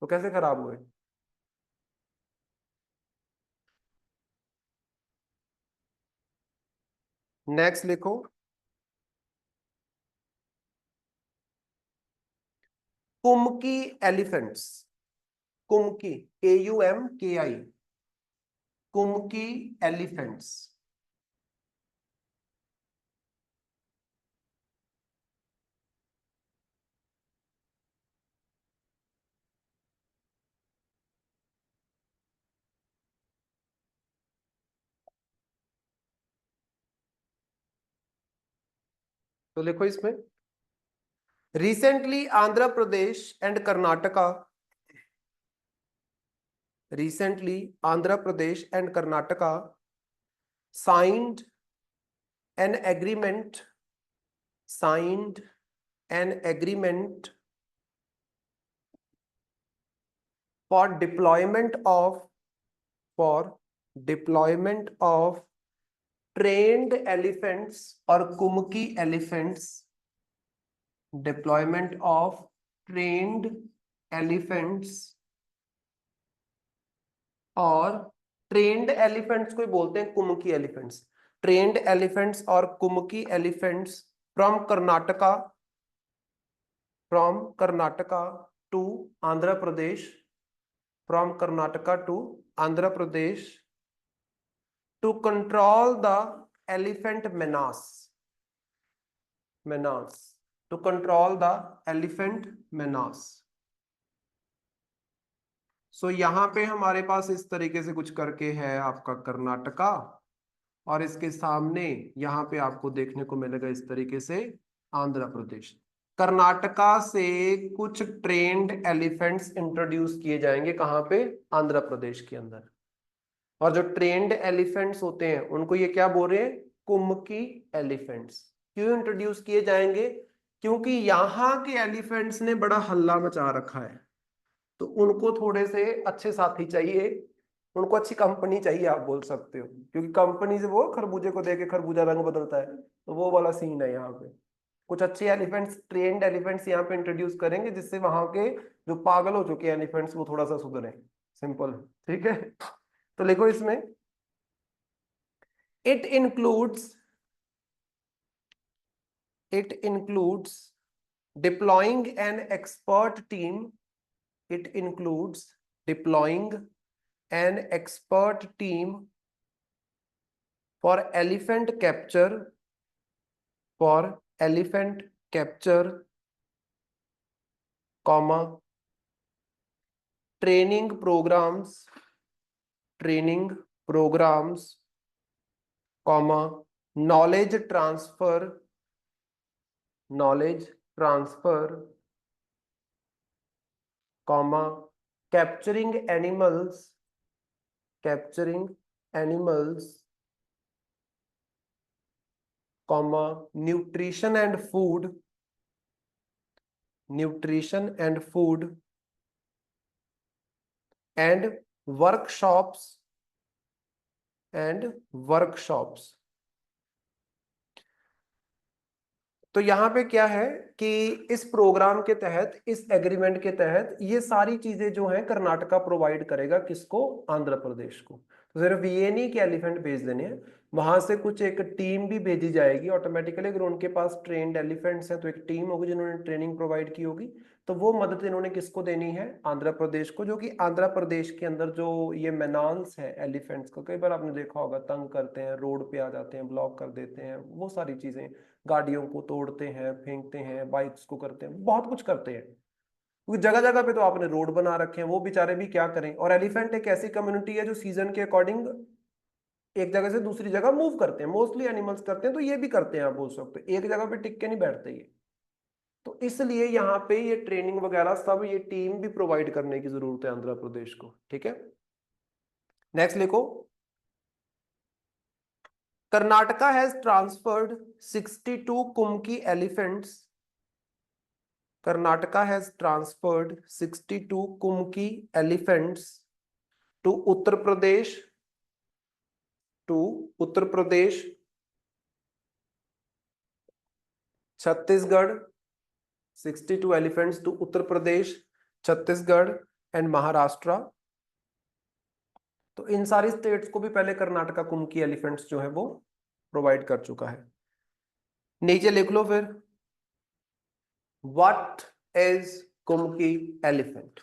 तो कैसे खराब हुए? नेक्स्ट लिखो। Kumki elephants. Kumki, KUMKI, kumki elephants. तो लिखो इसमें, recently Andhra Pradesh and Karnataka recently Andhra Pradesh and Karnataka signed an agreement for deployment of trained elephants or kumki elephants, deployment of trained elephants और ट्रेंड एलिफेंट्स को बोलते हैं कुमकी एलिफेंट्स, ट्रेंड एलिफेंट्स और kumki elephants from Karnataka to Andhra Pradesh, from Karnataka to Andhra Pradesh to control the elephant menace, to control the elephant menace. So यहाँ पे हमारे पास इस तरीके से कुछ करके है आपका कर्नाटका, और इसके सामने यहाँ पे आपको देखने को मिलेगा इस तरीके से आंध्र प्रदेश। कर्नाटका से कुछ ट्रेंड एलिफेंट्स इंट्रोड्यूस किए जाएंगे कहाँ पे? आंध्र प्रदेश के अंदर। और जो ट्रेंड एलिफेंट्स होते हैं उनको ये क्या बोल रहे हैं? कुमकी एलिफेंट्स। क्यों इंट्रोड्यूस किए जाएंगे? क्योंकि यहाँ के एलिफेंट्स ने बड़ा हल्ला मचा रखा है, तो उनको थोड़े से अच्छे साथी चाहिए, उनको अच्छी कंपनी चाहिए आप बोल सकते हो, क्योंकि कंपनी से वो खरबूजे को देके खरबूजा रंग बदलता है, तो वो वाला सीन है यहाँ पे। कुछ अच्छे एलिफेंट्स, ट्रेंड एलिफेंट्स यहाँ पे इंट्रोड्यूस करेंगे, जिससे वहां के जो पागल हो चुके एलिफेंट्स वो थोड़ा सा सुधरे। सिंपल, ठीक है। तो लिखो इसमें, it includes deploying an expert team, it includes deploying an expert team for elephant capture, comma, training programs, comma, knowledge transfer, comma, capturing animals, comma, nutrition and food, and workshops, तो यहाँ पे क्या है कि इस प्रोग्राम के तहत, इस एग्रीमेंट के तहत ये सारी चीजें जो हैं कर्नाटका प्रोवाइड करेगा किसको? आंध्र प्रदेश को। तो सिर्फ ये नहीं कि एलिफेंट भेज देने हैं, वहां से कुछ एक टीम भी भेजी जाएगी ऑटोमेटिकली। अगर उनके पास ट्रेंड एलिफेंट्स हैं तो एक टीम होगी जिन्होंने ट्रेनिंग प्रोवाइड की होगी, तो वो मदद इन्होंने किसको देनी है? आंध्र प्रदेश को। जो कि आंध्र प्रदेश के अंदर जो ये मेनान्स है एलिफेंट्स को, कई बार आपने देखा होगा, तंग करते हैं, रोड पे आ जाते हैं, ब्लॉक कर देते हैं, वो सारी चीजें, गाड़ियों को तोड़ते हैं, फेंकते हैं, बाइक्स को करते हैं, बहुत कुछ करते हैं, क्योंकि जगह जगह पे तो आपने रोड बना रखे हैं, वो बेचारे भी क्या करें। और एलिफेंट एक ऐसी कम्युनिटी है जो सीजन के अकॉर्डिंग एक जगह से दूसरी जगह मूव करते हैं, मोस्टली एनिमल्स करते हैं, तो ये भी करते हैं आप बोल सकते हो, एक जगह पे टिक के नहीं बैठते ये। तो इसलिए यहाँ पे ये ट्रेनिंग वगैरह सब, ये टीम भी प्रोवाइड करने की जरूरत है आंध्र प्रदेश को, ठीक है। नेक्स्ट लिखो, Karnataka has transferred 62 kumki elephants, Karnataka has transferred 62 Kumki elephants to Uttar Pradesh, Chhattisgarh, 62 elephants to Uttar Pradesh, Chhattisgarh and Maharashtra। तो इन सारी स्टेट्स को भी पहले कर्नाटका कुमकी एलिफेंट्स जो है वो प्रोवाइड कर चुका है। नीचे लिख लो फिर, What is Kumki elephant?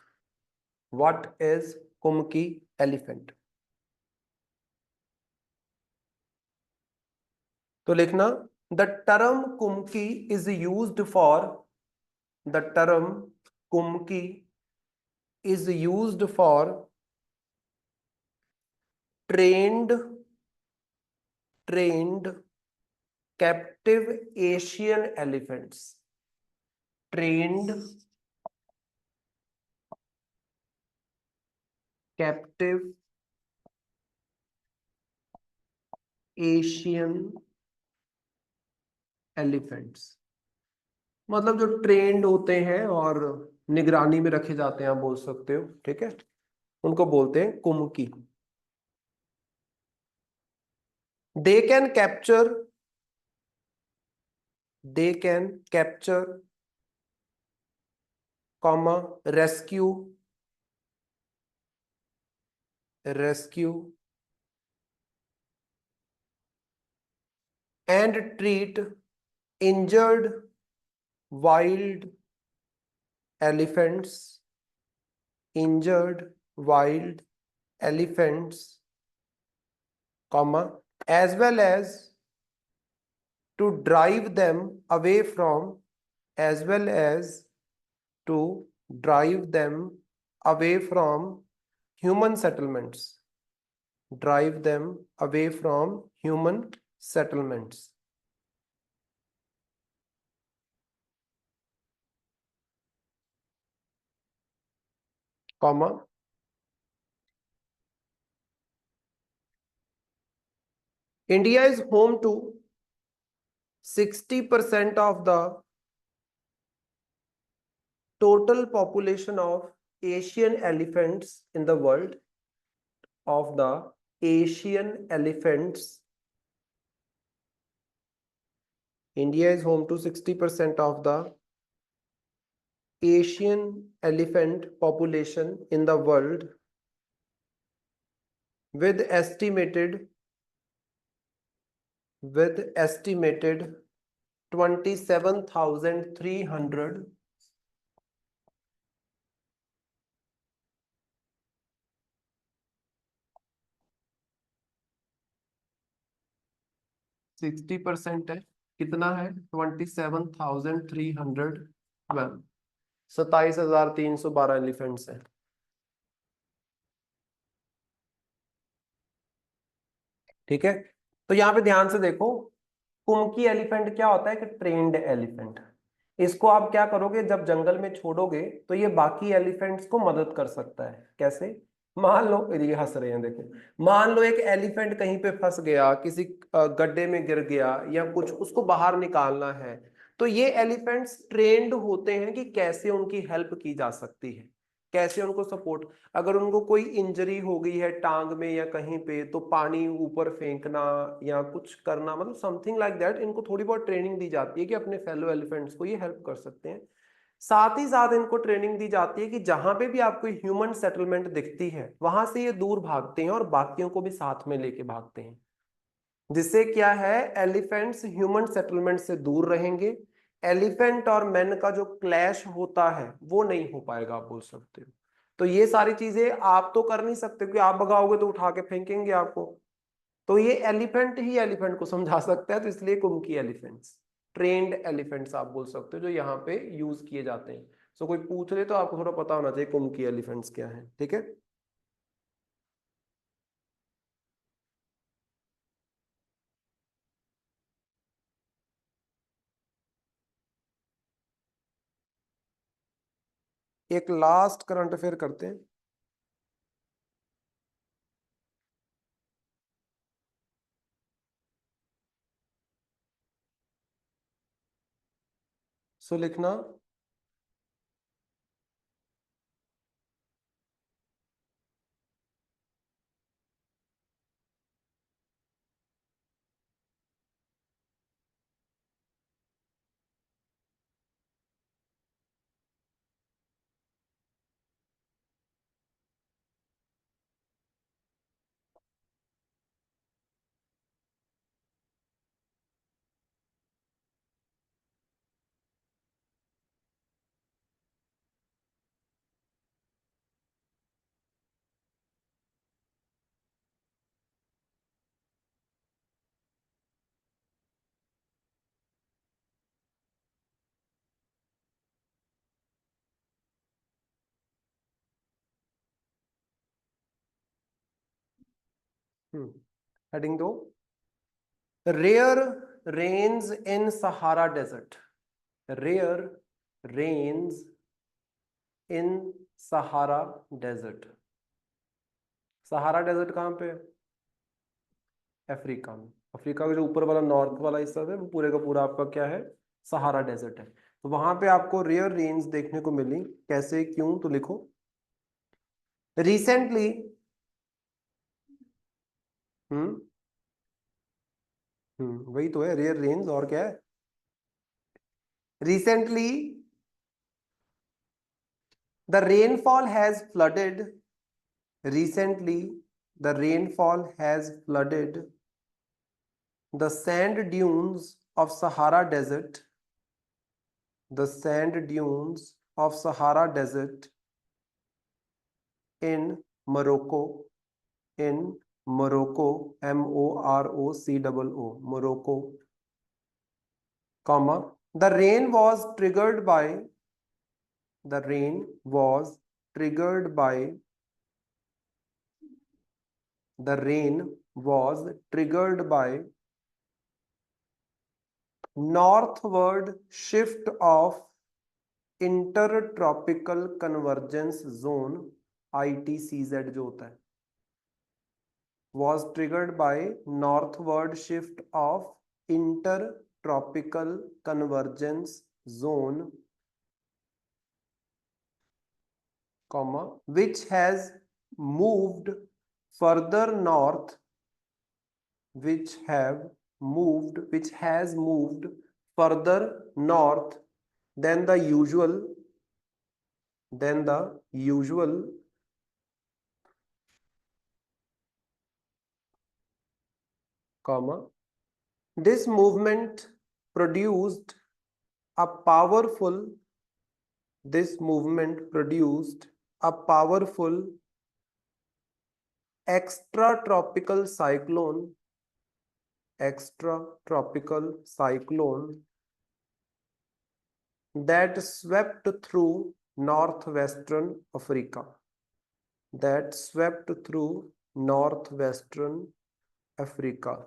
What is Kumki elephant? तो लिखना, the term Kumki is used for, the term Kumki is used for trained captive Asian elephants, trained captive Asian elephants, मतलब जो ट्रेंड होते हैं और निगरानी में रखे जाते हैं, आप बोल सकते हो, ठीक है, उनको बोलते हैं kumki. They can capture, they can capture, comma, rescue, rescue and treat injured wild elephants, injured wild elephants, comma, as well as to drive them away from, as well as to drive them away from human settlements, drive them away from human settlements, comma, India is home to 60% of the total population of Asian elephants in the world, of the Asian elephants. India is home to 60% of the Asian elephant population in the world, with estimated 27,300 60% है, कितना है 27,312, 27,312 elephants है, ठीक है। तो यहाँ पे ध्यान से देखो, कुमकी एलिफेंट क्या होता है कि ट्रेन्ड एलिफेंट। इसको आप क्या करोगे, जब जंगल में छोड़ोगे तो ये बाकी एलिफेंट्स को मदद कर सकता है। कैसे? मान लो, ये हंस रहे हैं देखो, मान लो एक एलिफेंट कहीं पे फंस गया, किसी गड्ढे में गिर गया या कुछ, उसको बाहर निकालना है, तो ये एलिफेंट्स ट्रेंड होते हैं कि कैसे उनकी हेल्प की जा सकती है, कैसे उनको सपोर्ट। अगर उनको कोई इंजरी हो गई है टांग में या कहीं पे, तो पानी ऊपर फेंकना या कुछ करना, मतलब समथिंग लाइक दैट, इनको थोड़ी बहुत ट्रेनिंग दी जाती है कि अपने फेलो एलिफेंट्स को ये हेल्प कर सकते हैं। साथ ही साथ इनको ट्रेनिंग दी जाती है कि जहां पे भी आपको ह्यूमन सेटलमेंट दिखती है वहां से ये दूर भागते हैं और बाकियों को भी साथ में लेके भागते हैं, जिससे क्या है, एलिफेंट्स ह्यूमन सेटलमेंट से दूर रहेंगे, एलिफेंट और मैन का जो क्लैश होता है वो नहीं हो पाएगा, आप बोल सकते हो। तो ये सारी चीजें आप तो कर नहीं सकते, क्योंकि आप भगाओगे तो उठा के फेंकेंगे आपको, तो ये एलिफेंट ही एलिफेंट को समझा सकता है, तो इसलिए कुमकी एलिफेंट्स, ट्रेन्ड एलिफेंट्स आप बोल सकते हो, जो यहाँ पे यूज किए जाते हैं। सो कोई पूछ ले तो आपको थोड़ा पता होना चाहिए कुमकी एलिफेंट्स क्या है, ठीक है। एक लास्ट करंट अफेयर करते हैं। सो लिखना, हेडिंग दो, rare rains in Sahara desert, rare rains in Sahara desert, Sahara desert कहाँ पे है? अफ्रीका में। अफ्रीका का जो ऊपर वाला नॉर्थ वाला हिस्सा है वो पूरे का पूरा आपका क्या है? सहारा डेजर्ट है। तो वहां पे आपको रेयर रेन्स देखने को मिली। कैसे, क्यों? तो लिखो रिसेंटली। हम्म वही तो है रेयर रेन्स, और क्या है? Recently the rainfall has flooded, recently the rainfall has flooded the sand dunes of Sahara Desert, the sand dunes of Sahara Desert in Morocco, in Morocco, Morocco, Morocco, comma, the rain was triggered by, the rain was triggered by, the rain was triggered by northward shift of intertropical convergence zone, ITCZ जो होता है, was triggered by northward shift of intertropical convergence zone, comma, which has moved further north, which has moved further north than the usual, comma, this movement produced a powerful, this movement produced a powerful extratropical cyclone, extratropical cyclone that swept through northwestern Africa, that swept through northwestern Africa.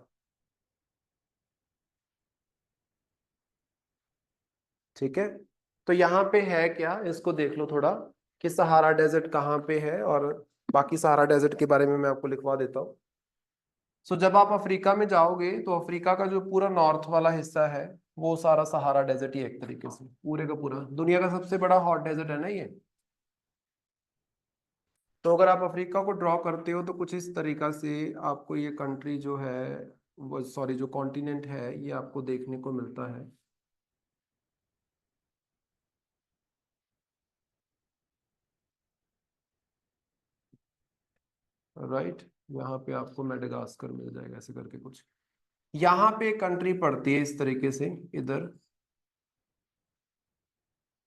ठीक है, तो यहाँ पे है क्या, इसको देख लो थोड़ा कि सहारा डेजर्ट कहाँ पे है, और बाकी सहारा डेजर्ट के बारे में मैं आपको लिखवा देता हूँ। सो जब आप अफ्रीका में जाओगे तो अफ्रीका का जो पूरा नॉर्थ वाला हिस्सा है वो सारा सहारा डेजर्ट ही है, एक तरीके से पूरे का पूरा दुनिया का सबसे बड़ा हॉट डेजर्ट है ना ये। तो अगर आप अफ्रीका को ड्रॉ करते हो तो कुछ इस तरीका से आपको ये कंट्री जो है, वो सॉरी जो कॉन्टिनेंट है ये आपको देखने को मिलता है। राइट, यहाँ पे आपको मेडागास्कर मिल जाएगा ऐसे करके कुछ। यहाँ पे कंट्री पड़ती है इस तरीके से इधर,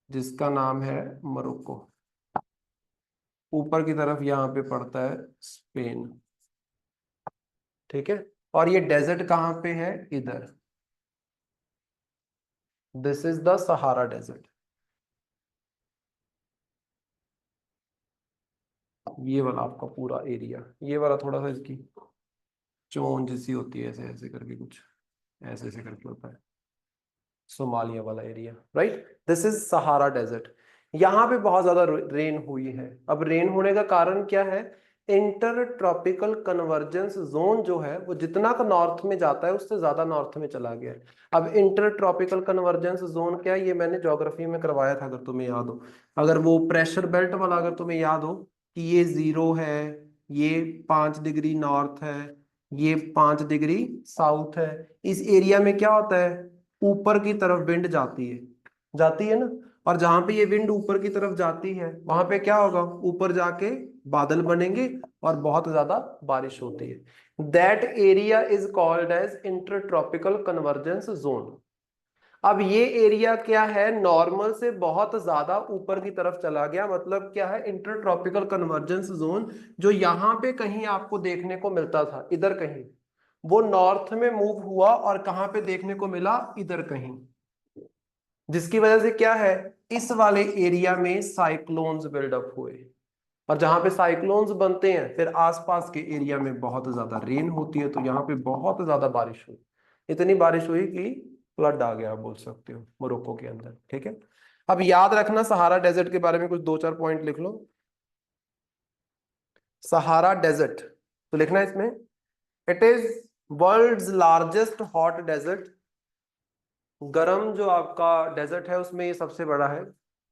जिसका नाम है मोरक्को। ऊपर की तरफ यहाँ पे पड़ता है स्पेन। ठीक है, और ये डेजर्ट कहाँ पे है? इधर, this is the Sahara desert. ये वाला आपका पूरा एरिया, ये वाला थोड़ा सा इसकी चोंच जैसी होती है, ऐसे ऐसे करके कुछ ऐसे ऐसे करके होता है, सोमालिया वाला area. Right, this is Sahara desert. यहाँ पे बहुत ज्यादा रेन हुई है। अब रेन होने का कारण क्या है? इंटर ट्रॉपिकल कन्वर्जेंस जोन जो है वो जितना का नॉर्थ में जाता है उससे ज्यादा नॉर्थ में चला गया है। अब इंटर ट्रॉपिकल कन्वर्जेंस जोन क्या है, ये मैंने ज्योग्राफी में करवाया था अगर तुम्हें याद हो। अगर वो प्रेशर बेल्ट वाला अगर तुम्हें याद हो कि ये 0 है, ये 5 डिग्री नॉर्थ है, ये 5 डिग्री साउथ है, इस एरिया में क्या होता है? ऊपर की तरफ विंड जाती है ना। और जहां पे ये विंड ऊपर की तरफ जाती है वहां पे क्या होगा? ऊपर जाके बादल बनेंगे और बहुत ज्यादा बारिश होती है। That area is called as intertropical convergence zone. अब ये एरिया क्या है? नॉर्मल से बहुत ज्यादा ऊपर की तरफ चला गया। मतलब क्या है? इंटरट्रॉपिकल कन्वर्जेंस जोन जो यहाँ पे कहीं आपको देखने को मिलता था, इधर कहीं, वो नॉर्थ में मूव हुआ और कहाँ पे देखने को मिला? इधर कहीं। जिसकी वजह से क्या है? इस वाले एरिया में साइक्लोन्स बिल्डअप हुए, और जहां पे साइक्लोन्स बनते हैं फिर आसपास के एरिया में बहुत ज्यादा रेन होती है, तो यहाँ पे बहुत ज्यादा बारिश हुई। इतनी बारिश हुई कि फ्लड आ गया, आप बोल सकते हो, मोरक्को के अंदर। ठीक है, अब याद रखना सहारा डेजर्ट के बारे में कुछ 2-4 पॉइंट लिख लो। सहारा डेजर्ट, तो लिखना है इसमें it is world's largest hot desert. गरम जो आपका डेजर्ट है उसमें ये सबसे बड़ा है।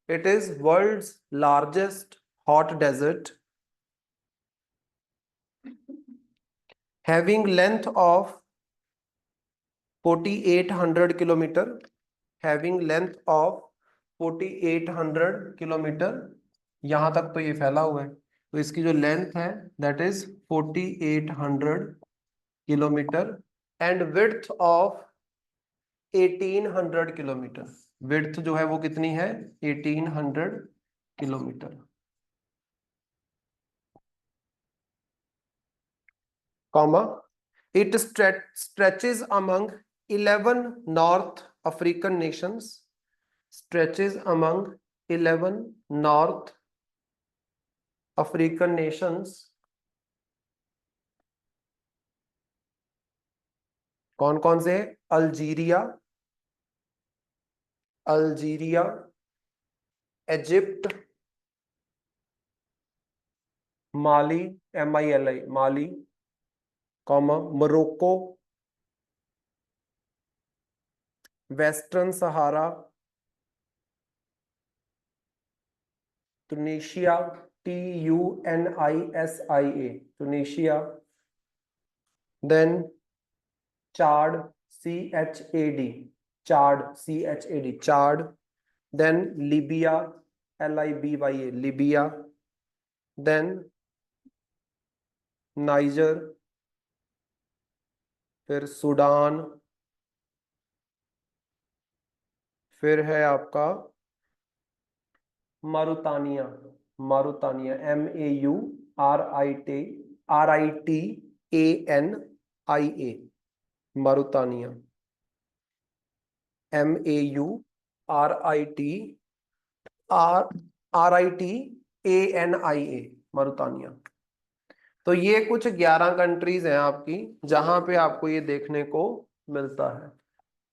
It is world's largest hot desert having length of 4800 kilometer, having length of 4800 kilometer. यहां तक तो ये फैला हुआ है, तो इसकी जो लेंथ है that is 4800 kilometre and width of 1800 kilometre. Width जो है वो कितनी है? 1800 kilometre, comma it stretches among 11 North African nations, stretches among 11 North African nations। कौन कौन से? Algeria, Algeria, Egypt, Mali, MILI Mali, comma Morocco, Western Sahara, Tunisia, TUNISIA Tunisia, then Chad, CHAD Chad, Chad, then Libya, LIBYA Libya, then Niger, फिर Sudan, फिर है आपका मारुतानिया, मारुतानिया MAURITANIA मारुतानिया, MAURITANIA मारुतानिया। तो ये कुछ 11 कंट्रीज हैं आपकी जहां पे आपको ये देखने को मिलता है,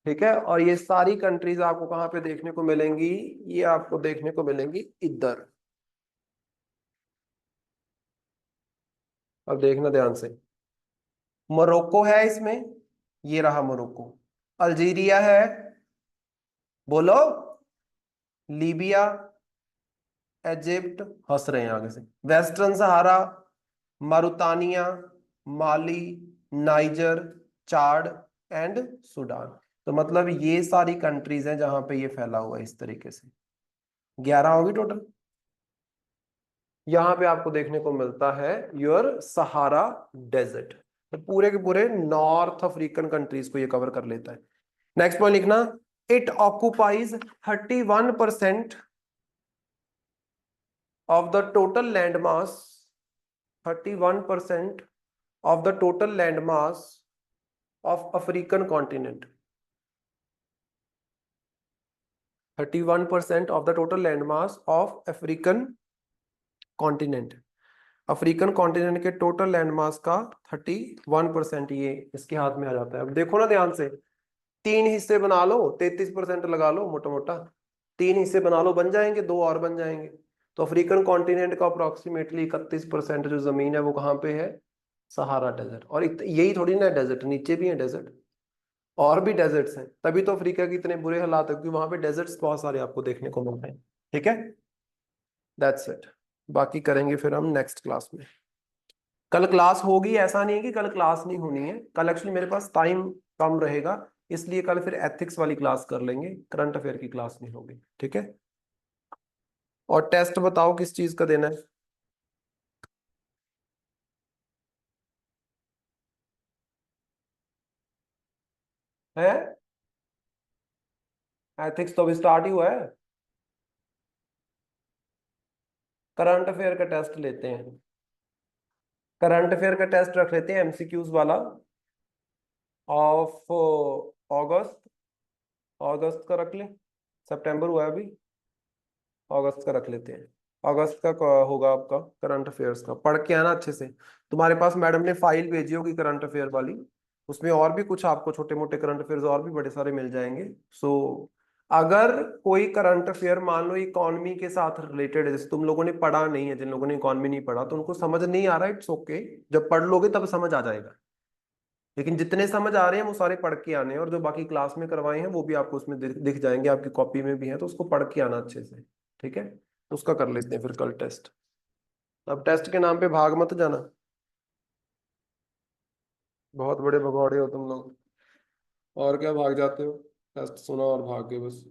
ठीक है। और ये सारी कंट्रीज आपको कहाँ पे देखने को मिलेंगी? ये आपको देखने को मिलेंगी इधर। अब देखना ध्यान से, मोरक्को है इसमें, ये रहा मोरक्को। अल्जीरिया है, बोलो, लीबिया, इजिप्ट, हंस रहे हैं आगे से, Western Sahara, Mauritania, Mali, Niger, Chad and Sudan. तो मतलब ये सारी कंट्रीज हैं जहां पे ये फैला हुआ है इस तरीके से। 11 होगी टोटल। यहाँ पे आपको देखने को मिलता है योर सहारा डेजर्ट, तो पूरे के पूरे नॉर्थ अफ्रीकन कंट्रीज को ये कवर कर लेता है। नेक्स्ट पॉइंट लिखना, it occupies 31% of the total land mass, 31% of the total land mass of African continent, 31% of the total land mass of African continent. African continent के total land mass का 31% ये इसके हाथ में आ जाता है। अब देखो ना ध्यान से, 3 हिस्से बना लो, 33% लगा लो, मोटा मोटा 3 हिस्से बना लो, बन जाएंगे, 2 और बन जाएंगे। तो अफ्रीकन कॉन्टिनेंट का अप्रोक्सीमेटली 31% जो जमीन है वो कहाँ पे है? Sahara desert. और यही थोड़ी ना डेजर्ट, नीचे भी है डेजर्ट, और भी डेजर्ट्स हैं, तभी तो अफ्रीका के इतने बुरे हालात है, क्योंकि वहां पे डेजर्ट्स बहुत सारे आपको देखने को मिलते हैं, ठीक है। दैट्स इट, बाकी करेंगे फिर हम नेक्स्ट क्लास में। कल क्लास होगी, ऐसा नहीं है कि कल क्लास नहीं होनी है, कल एक्चुअली मेरे पास टाइम कम रहेगा, इसलिए कल फिर एथिक्स वाली क्लास कर लेंगे, करंट अफेयर की क्लास नहीं होगी, ठीक है। और टेस्ट बताओ किस चीज का देना है? एथिक्स तो अभी स्टार्ट ही हुआ है, करंट अफेयर का टेस्ट लेते हैं, करंट अफेयर का टेस्ट रख लेते हैं, MCQs वाला, ऑफ अगस्त, अगस्त का रख ले, सितंबर हुआ है अभी, अगस्त का रख लेते हैं। अगस्त का होगा आपका करंट अफेयर्स का, पढ़ के आना अच्छे से। तुम्हारे पास मैडम ने फाइल भेजी होगी करंट अफेयर वाली, उसमें और भी कुछ आपको छोटे मोटे करंट अफेयर्स और भी बड़े सारे मिल जाएंगे। सो अगर कोई करंट अफेयर मान लो इकोनॉमी के साथ रिलेटेड है, जैसे तुम लोगों ने पढ़ा नहीं है, जिन लोगों ने इकोनॉमी नहीं पढ़ा तो उनको समझ नहीं आ रहा है, इट्स ओके। जब पढ़ लोगे तब समझ आ जाएगा। लेकिन जितने समझ आ रहे हैं वो सारे पढ़ के आने हैं, और जो बाकी क्लास में करवाए हैं वो भी आपको उसमें दिख जाएंगे, आपकी कॉपी में भी है, तो उसको पढ़ के आना अच्छे से। ठीक है, तो उसका कर लेते हैं फिर कल टेस्ट। अब टेस्ट के नाम पे भाग मत जाना, बहुत बड़े भगौड़े हो तुम लोग। और क्या भाग जाते हो, टेस्ट सुना और भाग गए बस।